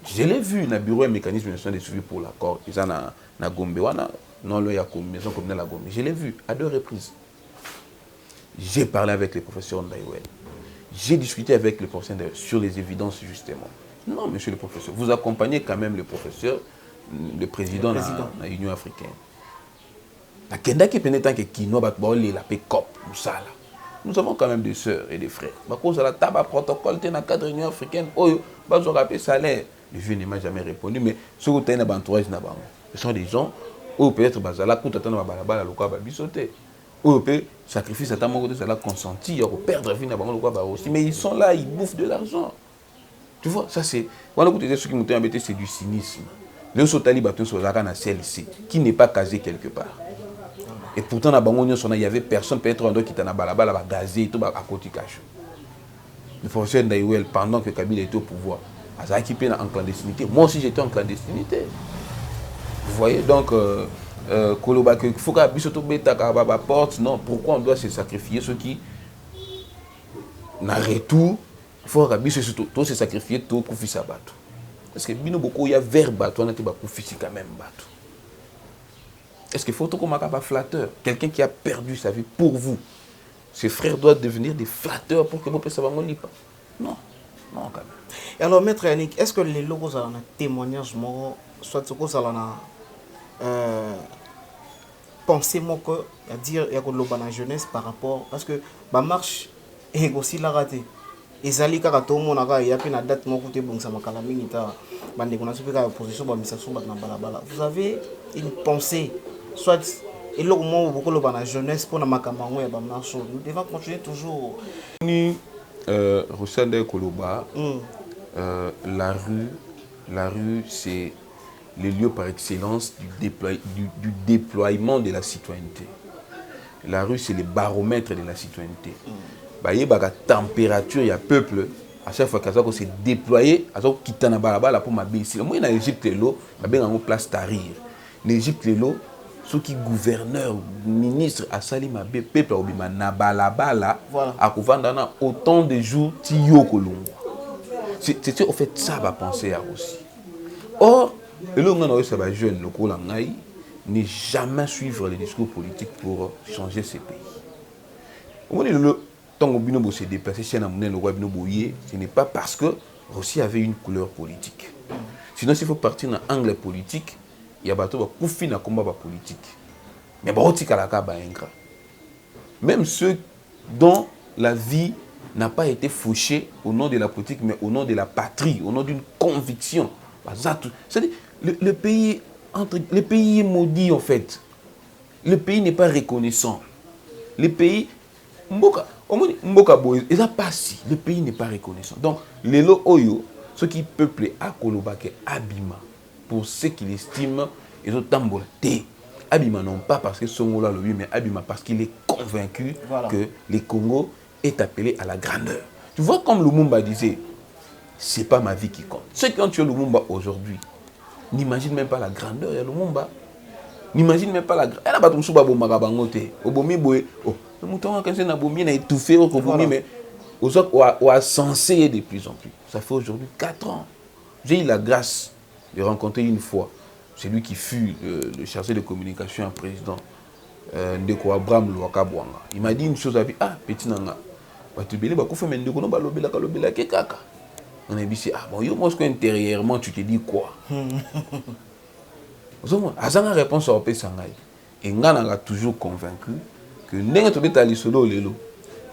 Je l'ai vu dans le bureau et mécanisme de suivi pour l'accord. Ils sont dans Gombe. Non, il y a une maison comme la Gombe. Je l'ai vu à 2 reprises. J'ai parlé avec le professeur Ndaïwel. J'ai discuté avec le professeur Ndaïwel sur les évidences, justement. Non, monsieur le professeur, vous accompagnez quand même le professeur, le président de l'Union africaine. La Kenda qui est tant que Kino, la paix COP, nous avons quand même des sœurs et des frères. À cause de la tabac protocole, dans le cadre de l'Union africaine, ils ont rappelé salaire. Le vieux ne m'a jamais répondu, mais ce que tu as dans l'entourage, ce sont des gens Ou peut-être bazala koutata na balabala lokwa ba bisoté. Ou peut sacrifice à ta mort de cela consenti à perdre vie na bango lokwa ba aussi. Mais ils sont là, ils bouffent de l'argent. Tu vois, ça c'est voilà écoutez ce qui m'ont embêté, c'est du cynisme. Le sotali bateau sur la na CLC qui n'est pas casé quelque part. Et pourtant na bango il y avait personne peut-être un qui était na balabala ba gazé tout à côté cache. Le fonctionnaire d'Aïwel pendant que Kabila était au pouvoir, a équipé en clandestinité. Moi aussi j'étais en clandestinité. Vous voyez donc Koloba que faut qu'à biso to beta ka ba porte non, pourquoi on doit se sacrifier ceux qui na retour faut qu'à biso to se sacrifier to kufisa bato. Parce que bino beaucoup il y a vers bato on a te ba kufisi quand même bato. Est-ce qu'il faut tout comme un flatteur, quelqu'un qui a perdu sa vie pour vous? Ses frères doivent devenir des flatteurs pour que vous puissiez savoir pas. Non, non quand même. Et alors, Maître Yannick, est-ce que les logos ont un témoignage, soit ce qu'on a pensé que dire il y a la jeunesse par rapport parce que la marche est aussi la raté. Et ça li kaka tout monde il y a une date mon côté bon ça m'a calamé nita bande qu'on a super la position ba misation ba na balabala. Vous avez une pensée soit et là au moment où beaucoup la jeunesse pour na makamango ya ba marche nous devons continuer toujours Ni Rosende Koloba la rue c'est le lieu par excellence du déploiement de la citoyenneté. La rue c'est le baromètre de la citoyenneté. Bah, il y a la température, il y a peuple. À chaque fois que s'est déployé, à chaque fois qu'il t'en a balabala pour ma baisse. Moi, en Égypte, l'eau, il y a une place Tahrir. L'Égypte, l'eau, ceux qui gouverneurs, ministres, à Salim, peuple, na balabala, à Kouvandana, autant de jours, tiyo kolongo. C'est au fait ça, va penser à aussi. Or, le jeune, le Kolangaï, n'est jamais suivre les discours politiques pour changer ces pays. Tant que s'est déplacé chez ce n'est pas parce que Russie avait une couleur politique. Sinon, s'il faut partir dans l'angle politique, il y a un combat politique. Mais même ceux dont la vie n'a pas été fauchée au nom de la politique, mais au nom de la patrie, au nom d'une conviction. C'est-à-dire, le pays est maudit en fait. Le pays n'est pas reconnaissant. Le pays... le pays n'est pas reconnaissant. Donc, les lots Oyo, ceux qui peuplent à Kolobake, Abima, pour ceux qui l'estiment, ils ont tambouré. Abima non pas parce que son là lui, mais Abima parce qu'il est convaincu que le Congo est appelé à la grandeur. Tu vois comme Lumumba disait, c'est pas ma vie qui compte. Ceux qui ont tué Lumumba aujourd'hui, n'imaginent même pas la grandeur de Lumumba. N'imagine même pas la grandeur. Elle a battu Moussouba Bomagabangote. Obomi Boé. Oh, le mouton a Bomi a étouffé au Bomi, mais aux autres, on a censé de plus en plus. Ça fait aujourd'hui 4 ans. J'ai eu la grâce de rencontrer une fois celui qui fut le chargé de communication à président Ndeko Abraham Louakabouanga. Il m'a dit une chose à vie. Ah, petit nanga. Tu bélé, bah, fait Ndeko no balobela kalobela kekaka. On a dit, ah bon, yo, moi, intérieurement, tu te dis quoi? Azanga réponse à Opé Sangai. Et Ngana a toujours convaincu que Nenga Tobeta Lisolo Lelo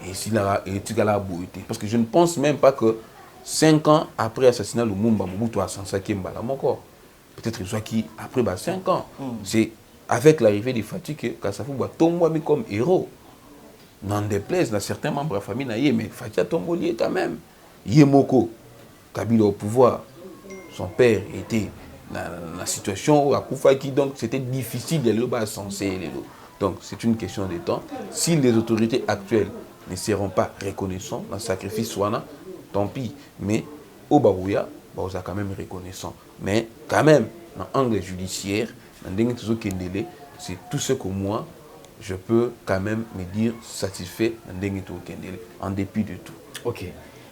et si la Tigala Bouité. Parce que je ne pense même pas que 5 ans après l'assassinat de Lumumba, Mobutu a Sansaki Mbala encore. Peut-être soit qui après 5 ans. C'est avec l'arrivée des Fatih que Kassafou tombe comme héros. N'en déplaise, dans certains membres de la famille, mais Fatih a tombé quand même. Yemoko, Kabila au pouvoir, son père était dans la situation où donc c'était difficile de le censer. Donc c'est une question de temps. Si les autorités actuelles ne seront pas reconnaissants dans le sacrifice Swana, tant pis. Mais au Barouya, on a quand même reconnaissant. Mais quand même, dans l'angle judiciaire, c'est tout ce que moi, je peux quand même me dire satisfait en dépit de tout. Ok.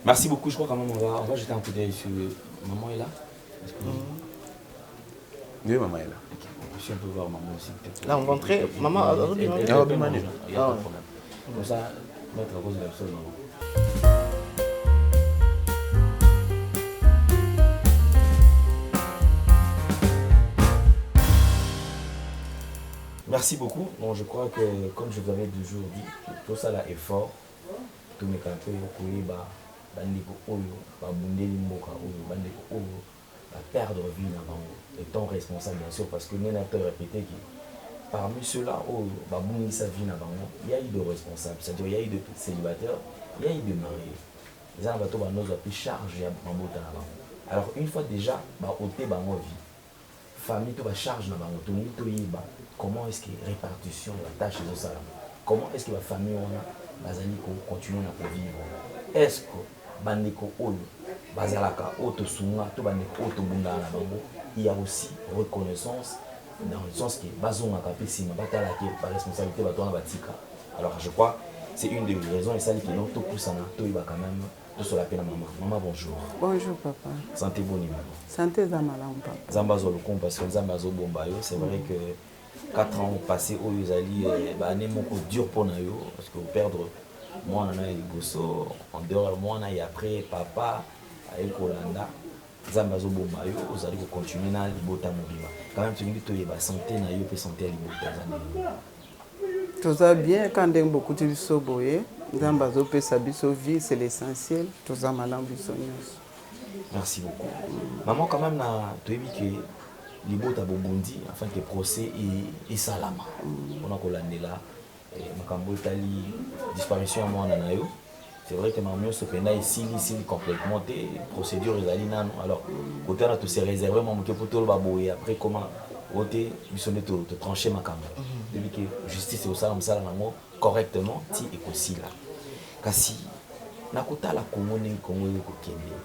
Merci beaucoup. Je crois quand même on va jeter un coup d'œil sur... Maman est là? Oui, maman est là. Okay. Je suis un peu voir maman aussi. Là, on va entrer. Maman, il n'y a pas de problème. Comme ça, mettre à cause de l'absolu. Merci beaucoup. Bon, je crois que, comme je vous avais toujours dit, tout ça là est fort. Tout mes campés, bandeko oyo, babundeli mboka oyo, bandeko oyo, perdre vie na bango. Étant responsable bien sûr parce que nous avons répété que parmi ceux-là, il y a eu de responsables, c'est-à-dire il y a eu de célibataires, il y a eu de mariés. Les gens ont plus charge. Alors, une fois déjà, ôté ma vie, famille, tu vas charge, comment est-ce que répartition la tâche de ça? Comment est-ce que la famille continue à vivre? Est-ce que bandeko oyo bazalaka auto sunga to bandeko auto bunda na bango, il y a aussi reconnaissance dans le sens que bazonga kapesima batala ke par responsabilité batona batika. Alors je crois c'est une des raisons et ça qui donc tout poussana to iba quand même to sur la peine maman. Maman bonjour. Bonjour papa. Santé bonne maman. Santé za malamu papa. Zambazo le compte parce que Zambazo bombayo, c'est vrai que 4 ans passés au Yuzali année moko dur pour nayo parce que perdre moi on a eu gosso en dehors moi on a et après papa avec Kolanda Zambazo bombayo vous allez continuer na libota mobima quand même tu dis que tu es santé na yo peut santé libota zana tout ça bien quand on beaucoup de soboye Zambazo peut sabiso vie c'est l'essentiel tout ça malamu biso nyos. Merci beaucoup maman quand même na tu dis que libota bobundi afin que procès et salama on a kolandela makambo tali disparition à moi nanayo. C'est vrai que maman se pena ici complètement des procédures ezali nano alors côté on a tout se réservé mon que pour tout le babo et après comment voter bisonné te trancher makambo depuis que justice et au salam nango correctement ti ekosi là kasi nakota la komone kongo ko kende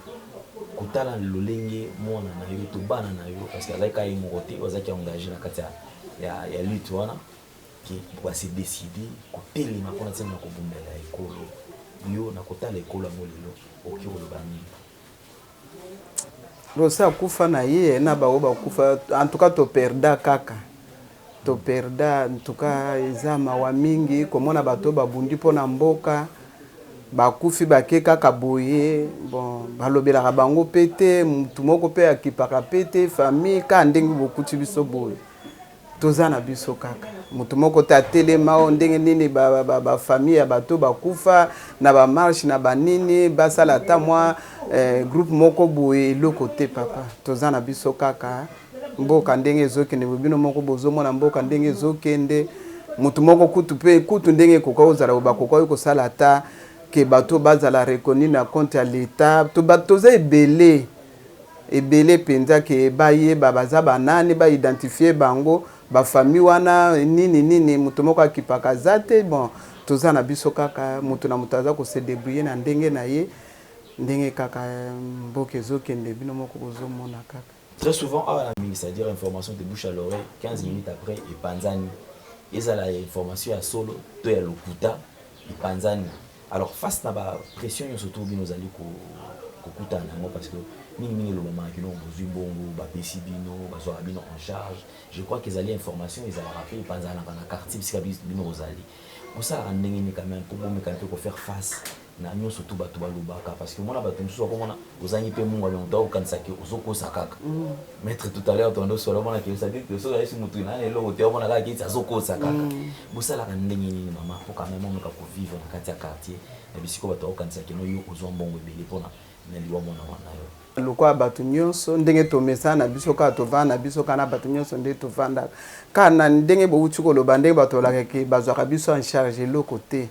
kotala lolenge mwana na yo to bana na yo parce que azaka imoroté ozaki engagé na kati ya lutte wana qui va se décider côté les makona tsena ko bumbela ekolo yo na kotala ekolo ngolelo okiro lo bani rosa kufa na ye na ba oba kufa en tout cas to perda kaka to perda en tout cas ezama wa mingi komona bato babundi pona mboka bakufi bake kaka boye bon balobelaka bango pete mutu moko pe akipaka pete famille ka ndenge bokuti biso boye toza na biso kaka mutu moko ta telema o ndenge nini ba famille ya bato bakufa na ba marche na banini basala ta mwa groupe moko boye eloko te papa toza na biso kaka mboka ndenge ezokende bino moko bozomona mboka ndenge ezokende mutu moko kutu ndenge koka ozala bakoka kosala ta que bato bazala reconnu na compte à l'état to batoza ebele penza ke baye babaza banani ba identifier bango ba famille wana nini mutu moko akipaka zate bon toza na biso kaka mutu na mutaza ko se débrouiller na ndenge na ye ndenge kaka mboka ezokende bino moko kozomona kaka. Très souvent c'est-à-dire information de bouche à l'oreille 15 minutes après et panzani ezala information ya solo to ya lokuta et panzani. Alors face à la pression surtout nous allons kokuta nango parce que mingi le moment que nous besoin bongo ba pesibino ba zorabino en charge je crois qu'ils allaient information ils allaient rappeler pendant la quartier parce que bino ozali pour ça ndenge ni quand même pour me quand même faire face na nyo surtout bato balobaka parce que moi bato musu ko mona ozangi pe mungu ba mto kanisa ke ozoko sakaka maître tout à l'heure tondo solo mona ke ça dit que so est mutu na le hotel mona ka ki azoko sakaka bosala ka ndenge ni mama pour quand même on ka ko vivre na kati ya quartier et bisiko bato kanisa ke no yo ozo mbongo ebele pona na liwa mona wana yo lokwa bato nyonso ndenge tomesa na biso ka tovanda biso kana bato nyonso ndenge tovanda kana ndenge bo uti koloba ndenge bato la ke bazwaka biso en charge loko te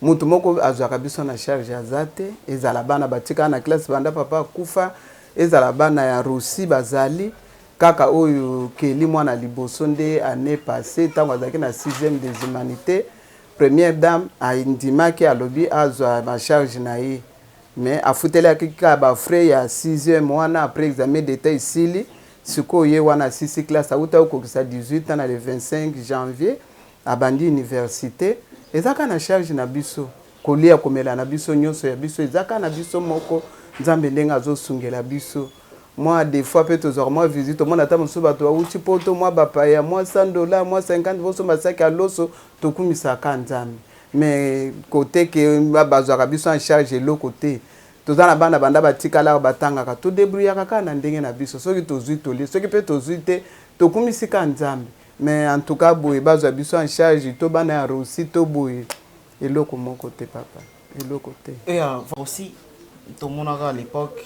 mutu moko azwaka biso na charge azate ezala bana batika na classe banda papa kufa ezala bana ya Russie bazali kaka oyo keli mwana liboso nde année passée tango azaki na 6e des humanités première dame a indimaki alobi azwa ma charge na ye mais afutela kika ba frère ya 6e wana après examen d'état isili siko ye wana 6 classe auta ko 18 ans na le 25 janvier abandi université ezaka na charge na biso kolia komela na biso nyonso ya biso ezaka na biso moko nzambe ndenge azosungela biso moi des fois peut toujours moi visite moi ata mosu bato bauti poto moi bapaya moi $100 moi 50 boso masaki aloso tokumisaka nzambe mais côté que bazwaka biso en charge eloko te toza na bana banda batikala batangaka to débrouillaka kaka na ndenge na biso soki tozwi tolie soki pe tozwi te tokumisika nzambe mais en tout cas boye bazwa biso en charge to bana ya Russie to boye eloko moko te papa eloko te. Et aussi tout le monde à l'époque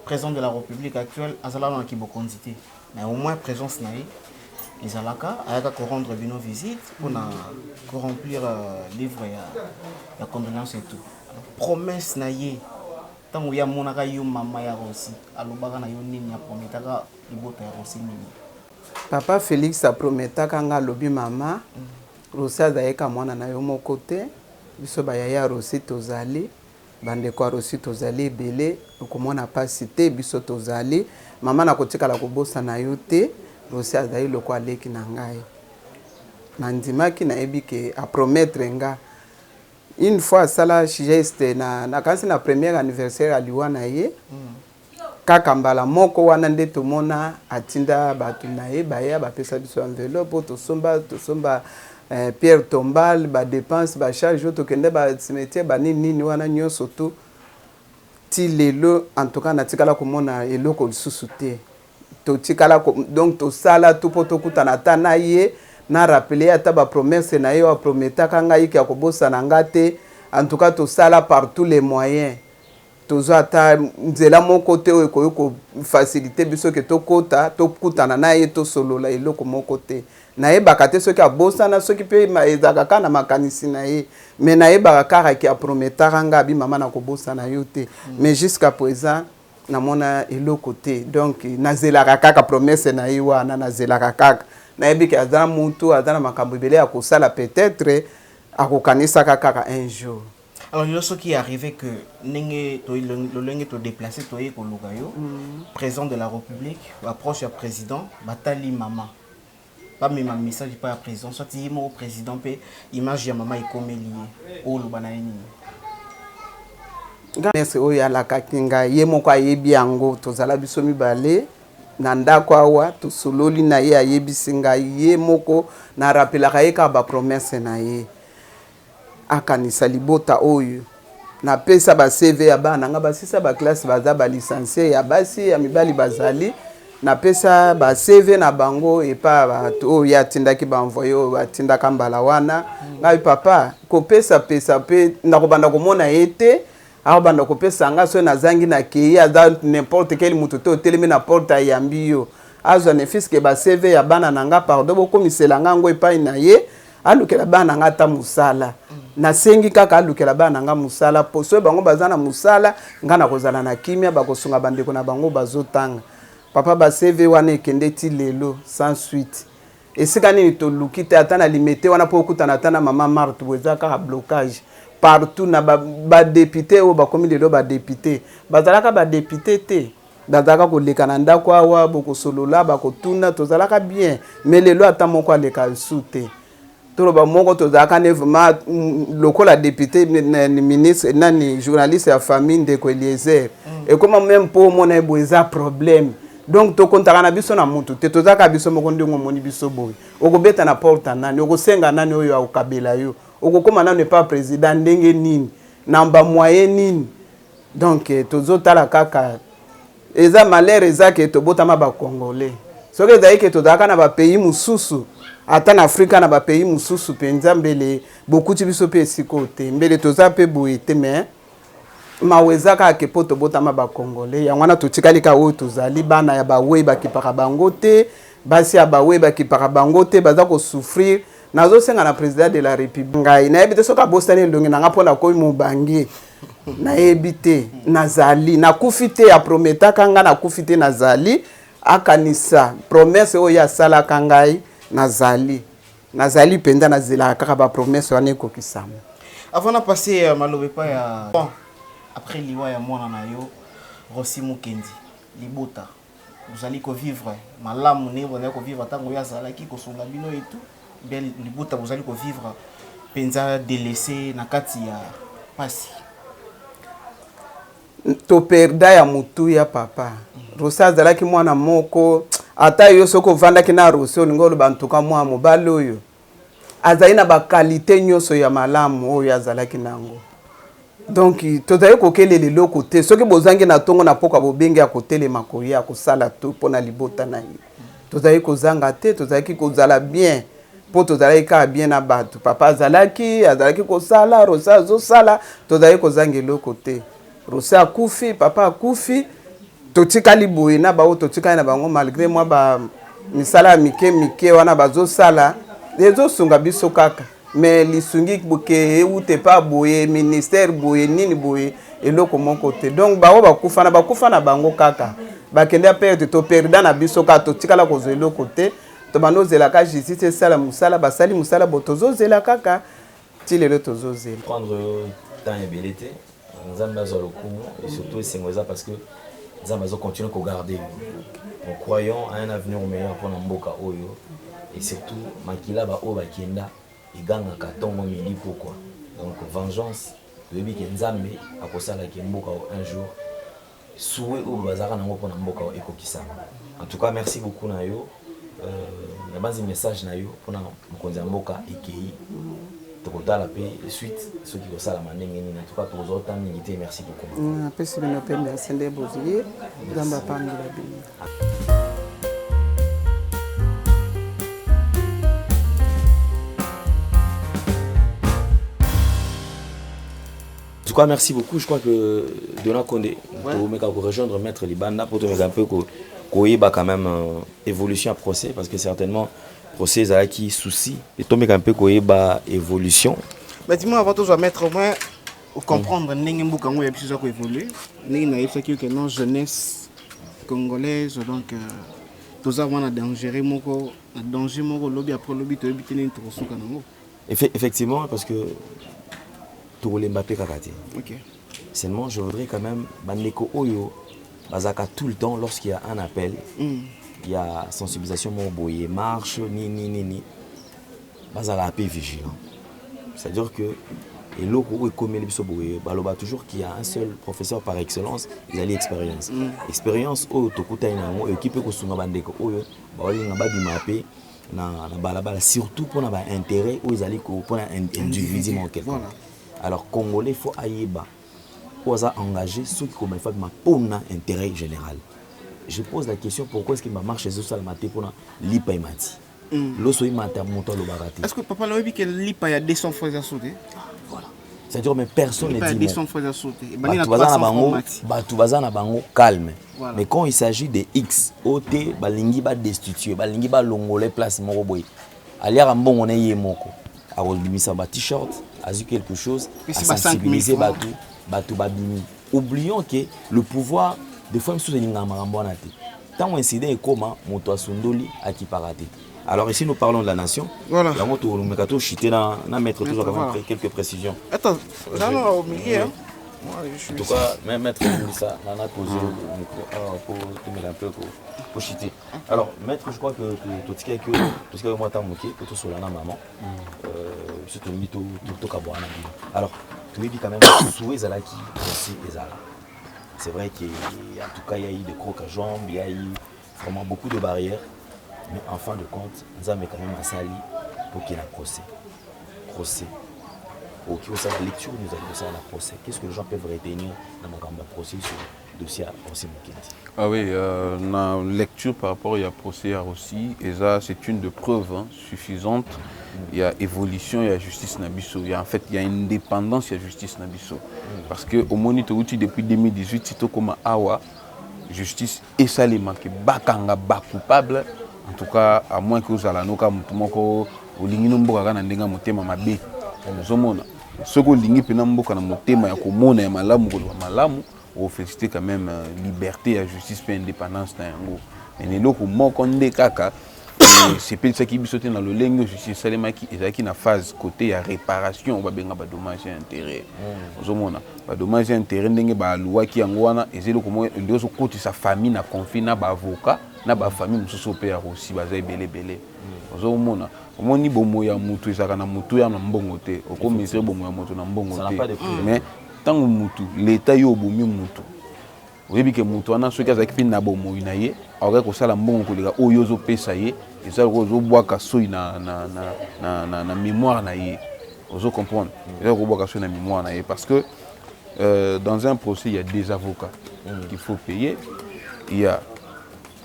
président de la République actuelle azala na kibokondité mais au moins présence naïe ezalaka ayaka ko rendre bino visite pour remplir livre ya condoléance et tout. Promesse na ye tango ya monaka yo mama ya Rossi alobaka na yo nini ya prometaka libota ya Rossi nini. Papa Félix a prometaka nga lobi mama Rossi azayeka mwana na yo moko te biso bayaya Rossi tozali bandeko Rossi tozali ebele okomona pasi te biso tozali mama na kotikala kobosa na yo te Rossi azali loko aleki na ngai na ndimaki na yebi ke a promettre nga une fois sala geste na kasi na premier anniversaire aliwa na ye kaka mbala moko wana nde tomona atinda batu na ye baya bapesa biso enveloppe tosomba pierre tombal ba dépense ba charge tokende ba cimetière ba nini wana nyonso to ti lelo en tout cas natikala komona eloko lisusu te to tikala donc to sala tout poto kutana ta na ye na rappeler ata ba promesse na ye wa prometaka ngai ki akobosa na ngate en tout cas to sala par tous les moyens tozo ata nzela moko te oyo ko faciliter biso ke to kota to kutana na ye to solola eloko moko te na ye bakate soki abosa na soki pe ezaka kana makanisi na ye mais na ye bakaka ki a prometaka nga bi mama na kobosa na yo te mais jusqu'à présent na mona eloko te donc nazelaka kaka promesse na ye wana nazelaka kaka na yebi ki azana mutu azana makambo ebele ya kosala peut-être akokanisaka kaka un jour. Alors lorsqu'il qui est arrivé que le to déplacé to ye koluka yo président de la République approche ya président batali mama pas même un message pas à président soit il mo président pe image ya mama ikomeli o lo bana nini nese oyo alaka kinga ye moko ayebi yango tozala biso mibale na ndako awa tosololi na ye ayebisi ngai ye moko na rappelaka ye ka ba promesse na ye akanisa libota oyo na pesa ba CV ya bana nga basisa ba classe baza ba licencié ya basi ya mibali bazali na pesa ba CV na bango epa bato oyo yatindaki ba envoyer oyo batindaka mbala wana ngai papa ko pesa pe na kobanda komona ete aho banda ko pesa nga so na zangi na kei aza n'importe quel mutu to telemi na porte ya mbio azo ne fiske ba CV ya bana nanga pardon boko misela ngango epai na ye alukela bana nga ta musala na sengi kaka alukela bana nga musala poso bango bazana musala nga na kozala na kimia bakosunga bandeko na bango bazotanga papa ba CV wana ekende ti lelo sans suite esika nini to lukite atana limite wana po kutana tana mama Marthe weza ka blocage partout na ba député o ba komi lelo ba député bazalaka ba député te bazalaka koleka na ndako awa bokosolola bakotuna tozalaka bien mais lelo ata moko aleka sute toloba moko tozalaka ne vraiment lokola député ni ministre nani journaliste ya famille Ndeko Eliezer et comment même pour mona eboza problème donc to kontaka na biso na mutu te tozalaka biso moko ndingo moni biso boy okobeta na porte nani okosenga nani oyo akabela yo okokoma nani pas président ndenge nini namba moyen nini donc tozotala kaka eza malheur eza ke tobotama ba congolais soki ezali ke tozalaka na ba pays mususu ata na Afrika na ba pays mususu penza mbele bokuti biso pe esiko te mbele toza pe boye te mais mawezaka ke poto botama ba congolais yango na totikali ka oyo tozali bana ya bawe bakipaka bango te basi ya bawe bakipaka bango te baza ko souffrir nazo senga na président de la république ngai na ebite soka bosani ndongi na ngapona ko mubangi na ebite nazali na kufite ya prometaka nga na kufite nazali akanisa promesse oyo ya sala kangai nazali penda nazela kaka ba promesse wana ekokisama. Avant de passer à Malobepa ya bon après liwa ya mwana na yo Rossi Mukendi libota vous allez vivre malamu ne vous allez vivre tango ya zalaki ko songa bino et tout bel libota vous allez vivre penza délaissé na kati ya pasi to perda ya mutu ya papa Rossi azalaki mwana moko ata yo soko vandaki na Rossi olingolo bantuka mwa mobali oyo azali na ba qualité nyonso ya malamu oyo azalaki nango donc tozali kokelele loko te soki bozangi na tongo na poka bobengi ya kotelema koya kosala to pona libota na ye tozali kozanga te tozali kozala bien po tozali ka bien na bato papa azalaki kosala Rossi azosala tozali kozanga loko te Rossi akufi papa akufi totikali boye na bao totikali na bango malgré moi misala mike mike wana bazosala ezosunga biso kaka mais lisungi boke eute pa boye ministère boye nini boye eloko moko te donc bao bakufa na bango kaka bakende perte to perda na biso kaka totikala kozwa eloko te to banozela ka justice esala musala basali musala botozozela kaka ti lelo tozozela prendre temps ebele te nzambe azwa lokumu et surtout esengo eza parce que nzambe azocontinue kogarde nous croyons à un avenir meilleur mpona mboka oyo et surtout makila baoyo bakenda egangaka ntongo midi pourquoi donc vengeance toyebi ke nzambe akosalaki mboka un jour souhait oyo bazalaka nango mpona mboka oyo ekokisama en tout cas merci beaucoup na yo nabanzi message na yo mpona mokonzi ya mboka ekei tokotala mpe suite soki kosalama ndenge nini en tout cas tokozwa ota mingi te merci beaucoup apesi bino mpe merci nde boziye nzambe apangela bino. En tout cas, merci beaucoup. Je crois que Dona Condé, pour rejoindre Maître Libanda, pour te mettre un peu Koïba quand même évolution à procès, parce que certainement, procès a qui souci, et tu mets un peu Koïba évolution. Mais dis-moi, avant de mettre au moins, comprendre n'importe beaucoup comment il y a des choses à évoluer, n'importe que non jeunesse congolaise, donc tous avons un danger, mon lobby après lobby, tu habites une trousse canango. Effectivement, parce que tout le Mbappé kakati. Ok. Seulement, je voudrais quand même, Bandeko Oyo, Bazaka tout le temps, lorsqu'il y a un appel, il y a sensibilisation, boye, marche, ni. Bazaka un peu vigilant. C'est-à-dire que, et l'autre, comme il y toujours qu'il y a un seul professeur par excellence, il a l'expérience. Expérience, Oyo, Tokuta, qui peut construire Bandeko Oyo, Babi na surtout pour avoir intérêt, où ils allaient pour un individu. Alors, Congolais, il faut aïeba. Pour engager ceux qui commencent pour un intérêt général. Je pose la question pourquoi est-ce que ma marche est sur le matin pour l'IPA et Mati. L'osso est est-ce que papa l'a dit que l'IPA y a 200 fois à sauter? Voilà. C'est-à-dire mais personne ne dit. 200 fois à sauter. Tout bazana bango calme. Mais quand il s'agit de X, OT, balingi ba destituer, balingi ba longolé place moko boy. Aliara mbongo on est moko. A rebimisa ba t-shirt, a dit quelque chose, à sensibiliser Batou Babini. Oublions que le pouvoir, des fois, nous sommes tant qu'on incident est comme Moto Sundoli à qui paraté. Alors ici, nous parlons de la nation. Voilà. La moto, nous mettons chité dans mettre toujours quelques précisions. Attends, là, au milieu. En tout cas, même maître ça, on a posé le micro pour te mettre un peu pour chiter. Alors, maître, je crois que tout ce qui est moi, t'as moqué, que tout sur la maman, c'est un mythe tout caboana. Alors, tu me dis quand même, souhait Zalaki, c'est vrai qu'en tout cas, il y a eu des crocs à jambes, il y a eu vraiment beaucoup de barrières, mais en fin de compte, nous avons quand même un sali pour qu'il y ait un procès. Au qui la lecture, nous avons ça à la procès. Qu'est-ce que les gens peuvent retenir dans mon procès sur le dossier Rossi Mukendi? Ah oui, la lecture par rapport à procès à Rossi, et ça c'est une de preuves suffisante. Il y a évolution, il y a justice Nabiso. En fait, il y a indépendance, il y a justice Nabiso. Parce que au moniteur depuis 2018, c'est comme Awa, justice et ça les manque. Bakanga ba coupable. En tout cas, à moins que vous allez nous comme au linginombo kana ndenga motema mabe. Zomona. Ce que lingi penamboka na motema ya komona ya malamu ko malamu, au féliciter quand même liberté, la justice et indépendance na yango. Mais loko moko nde kaka c'est peut ça qui bisoté dans le lingue justice salema qui est na phase côté ya réparation ba benga ba dommage et intérêt. Zomona. Ba dommage et intérêt ndenge ba loi ki yango wana ezelo komo ndezo koti sa famille na conflit na ba avocat na ba famille mususu pe ya aussi baza belé. Zomona. Omoni bomo ya mutu ezaka na mutu ya mbongo te okomisere bomo ya mutu na mbongo te mais tango mutu l'état yo bomi mutu oyebi ke mutu wana soki azaki pe na bomo na ye akoki kosala mbongo koleka oyo ozopesa ye eza ozobwaka soi na mémoire na ye ozo comprendre eza kobwaka soi na mémoire na ye parce que dans un procès il y a des avocats qu'il faut payer, il y a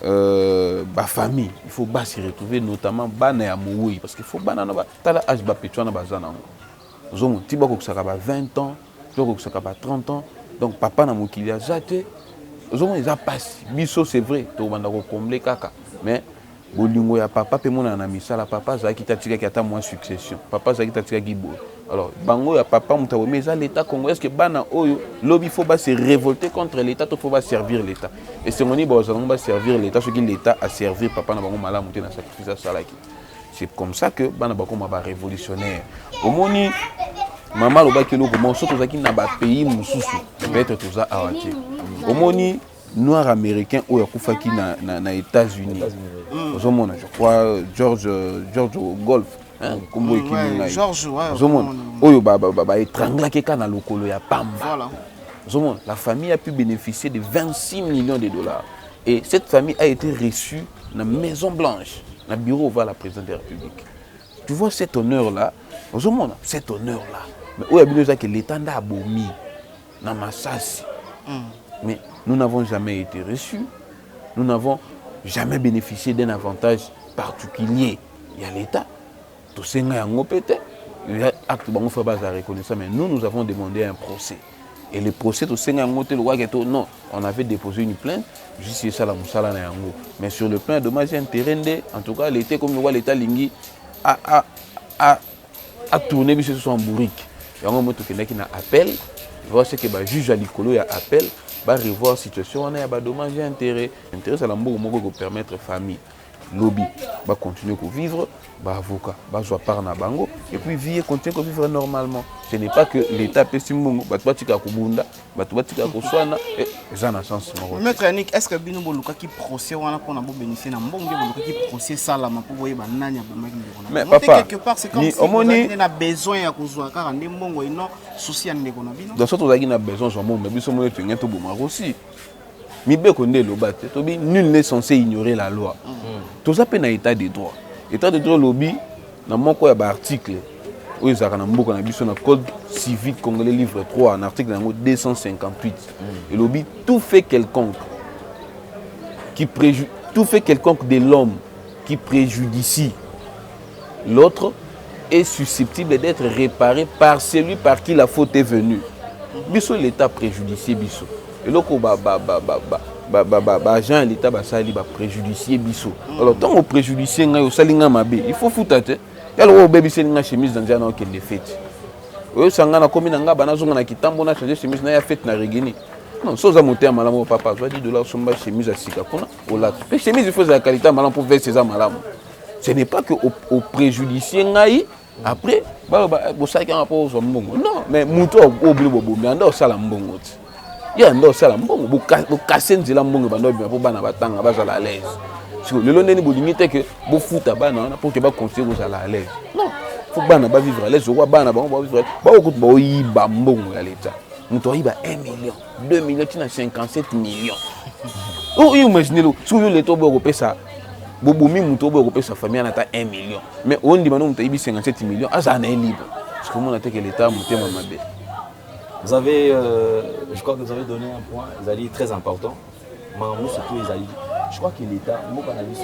ba famille, il faut pas s'y retrouver notamment bana ya moui parce qu'il faut bana na ba tala âge ba petwana bazana ngo zomo tiba ko saka ba 20 ans ko saka ba 30 ans donc papa na mokili a jaté zomo ils a passé biso c'est vrai to banda ko combler kaka mais bolingo ya papa pe mona na misala papa zaki tatika ki ata moins succession papa zaki tatika ki bo alors bango ya papa mutawo mais ça l'état congolais est-ce que bana oyo lobby faut pas se révolter contre l'état to faut pas servir l'état et c'est moni ba va servir l'état ce qui l'état a servir papa na bango malamu te na sacrifice salaki c'est comme ça que bana bako ma révolutionnaire au moni maman lobaki loko mo soto zaki na ba pays mususu peut-être toza awati au moni noir américain ou yakufaki na États-Unis. Ozomona je crois George Golf hein kombo ekiminga. George ouais. Ozomona oyo ba étrangla ke kana lokolo ya pamba. Voilà. Ozomona la famille a pu bénéficier de 26 millions de dollars et cette famille a été reçue dans la Maison Blanche, dans le bureau de la présidente de la République. Tu vois cet honneur là, ozomona cet honneur là. Mais oyo abinoza que l'état nda abomi na masasi. Mais nous n'avons jamais été reçus, nous n'avons jamais bénéficié d'un avantage particulier. Il y a l'État, tout ça est en opété, il y a acte de reconnaissance, mais nous avons demandé un procès. Et le procès, tout ça est en opété, non, on avait déposé une plainte, juste ça la moussala na yango. Mais sur le plan de dommage intérêt, en tout cas, l'État, comme le roi l'État Lingui, a tourné sur son bourrique. Il y a un moment qui a appel, il va que le juge à l'icolo a appel. Va revoir la situation, on a des dommages et intérêts. L'intérêt, c'est de permettre à la famille, lobby, va continuer à vivre, va avocat, va jouer par na bango, et puis vivre, continuer à vivre normalement. Ce n'est pas que l'État peut se faire, va tout tika kubunda, va tout tika kuswana, et ça n'a sens. Maître Yannick, est-ce que bino boluka qui procès wana pour na bénéficier na mbongo boluka qui procès sala ma pour voyer bananya bomaki ndeko na. Mais papa, quelque part c'est comme si on a besoin ya kuzwa car ndé mbongo ino souci ya ndeko na bino. Dans ce cas, on a besoin de mbongo, mais biso mo to ngento boma aussi. Mibe konde lobate, to bi nul n'est censé ignorer la loi. Tout ça peut na état de droit. État de droit lobby na moko ya ba article où ils ont beaucoup dans le code civique congolais livre 3 en article 258 et lobby tout fait quelconque de l'homme qui préjudicie l'autre est susceptible d'être réparé par celui par qui la faute est venue. Biso l'état préjudicié biso et loko agent l'état basali ba préjudicier biso. Alors tant au préjudicier nga yo salinga mabe il faut foutate. Alors, bébé, c'est une chemise dans un an qui est faite. Oui, ça a commis dans un an qui tambour na changer chemise na ya fête na regini. Non, ça a monté à malam papa. Je dis $10 sur ma chemise à Sikapona au lac. Les chemises il faut la qualité malam pour faire ces malam. Ce n'est pas que au préjudicié ngai après bo ça qui a rapport au mbongo. Non, mais muto obli bobo mais ando sala mbongo. Ya ando sala mbongo bo casser nzela mbongo bando bien pour bana batanga ba à l'aise. Le long n'est pas que vous foutez pour que vous continuez à l'aise. Non, il faut que vivre à l'aise. Il faut que vous vivre à l'aise. Nous avons 1 million, 2 millions, 57 millions. Vous imaginez, si vous avez européen, vous avez sa famille à 1 million. Mais on dit que vous avez 57 millions, ça est libre. Parce que vous avez que l'État Vous avez, je crois que vous avez donné un point, vous avez dit très important. Mais nous, surtout, ils allaient. Je crois que l'État, moi, quand on a vu ça,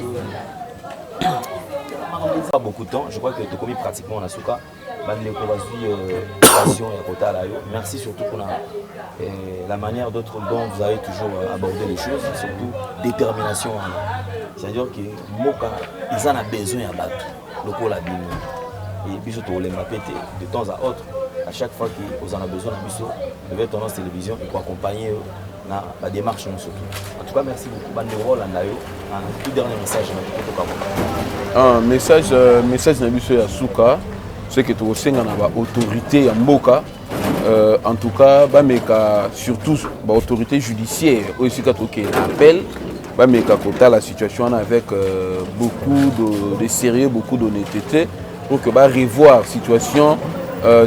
pas beaucoup de temps, je crois que tu as commis pratiquement en Asuka. Merci surtout pour la manière dont vous avez toujours abordé les choses, surtout détermination. C'est-à-dire que Moka, ils en ont besoin à battre, le coup la bine. Et puis surtout les mapéter de temps à autre, à chaque fois qu'ils en ont besoin, de faire tendance télévision pour accompagner la démarche. En tout cas, merci beaucoup. Un tout dernier message. Message na biso ya suka, c'est que tu as une autorité en Mboka. En tout cas, surtout l'autorité judiciaire aussi quand on appelle, la situation avec beaucoup de sérieux, beaucoup d'honnêteté pour que revoir la situation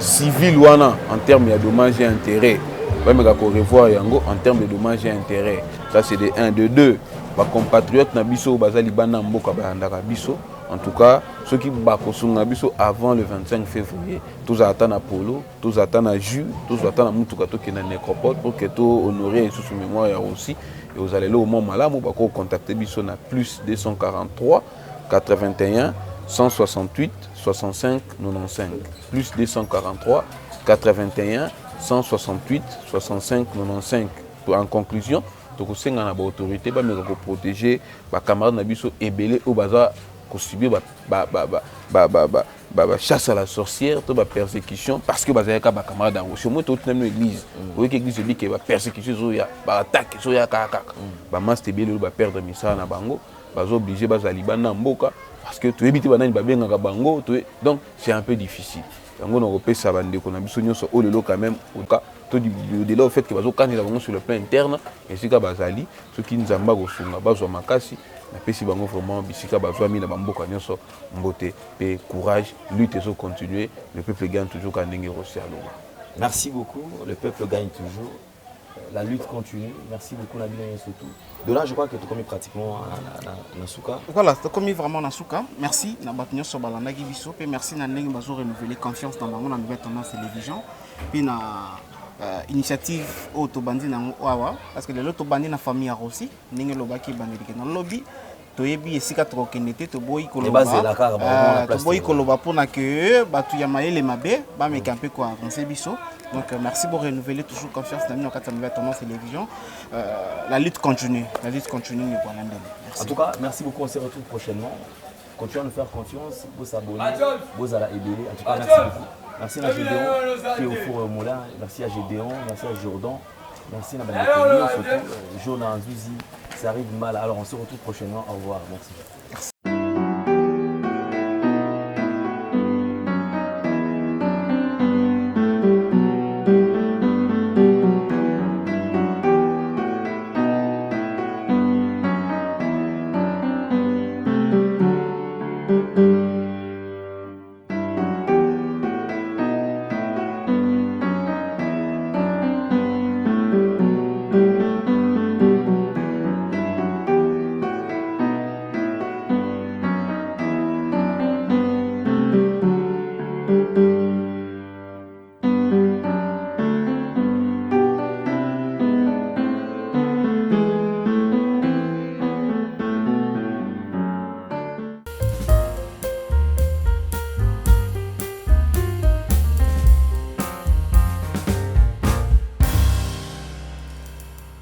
civile en termes de dommages et intérêts. Revoir en termes de dommages et intérêts. Ça c'est de 1, de 2. Les compatriotes na biso bazali bana mboka bandaka biso. En tout cas, ceux qui bakosunga biso avant le 25 février, tous attendent à Polo, tous attendent à Jus, tous attendent à Mutukato qui est dans la nécropole pour que tout honorer sous mémoire aussi. Et vous allez là au moment malade, vous pouvez contacter biso na plus 243 81 168 65 95. Plus 243 81 168 65 95. En conclusion, tokosenga na baautorité bameka koprotéger bacamarade na biso ebele oyo baza kosubir chasse à la sorcière to persécution parce que bazalaka bacamarade yango sur moi totina no église oyeki église ebi ke bapersécution ezoya baattaque ezoya kaka bamaste ebele oyo baperdre misala na bango bazooblige bazali bana mboka parce que toyebi te banani babengaka bango donc c'est un peu difficile yango nakopesa bandeko na biso nyonso oyo lelo quand même au-delà au fait que bazokandela bango sur le plan interne esika bazali soki nzambe akosunga bazwa makasi napesi bango vraiment bisika bazwami na bamboka nyonso mbote pe courage lutte ezo continuer le peuple gagne toujours ka ndenge rosi aloba. Merci beaucoup, le peuple gagne toujours, la lutte continue. Merci beaucoup Nabil surtout. De là je crois que tu commis pratiquement na Souka. Voilà, tu commis vraiment na Souka. Merci na batnyo so balanda ki biso pe merci na ndenge bazo renouveler confiance dans bango na nouvelle tendance télévision. Puis na initiative autobandi na awa parce que le autobandi na famille aussi ndenge lobaki bandeli na lobby toyebi esika tokokende te toboyi koloba toboyi koloba mpona ke bato ya mayele mabe bameka mpe ko avancer biso. Donc merci pour renouveler toujours confiance dans nous quand nouvelle tendance télévision. La lutte continue ni quoi merci. En tout cas merci beaucoup, on se retrouve prochainement. Continuez à nous faire confiance, vous s'abonner, vous allez aider. En tout cas merci beaucoup. Merci à Gédéon qui est au four au moulin. Merci à Gédéon, merci à Jordan. Merci à Nabanekoni, surtout Jordan Zuzi. Ça arrive mal. Alors on se retrouve prochainement. Au revoir. Merci.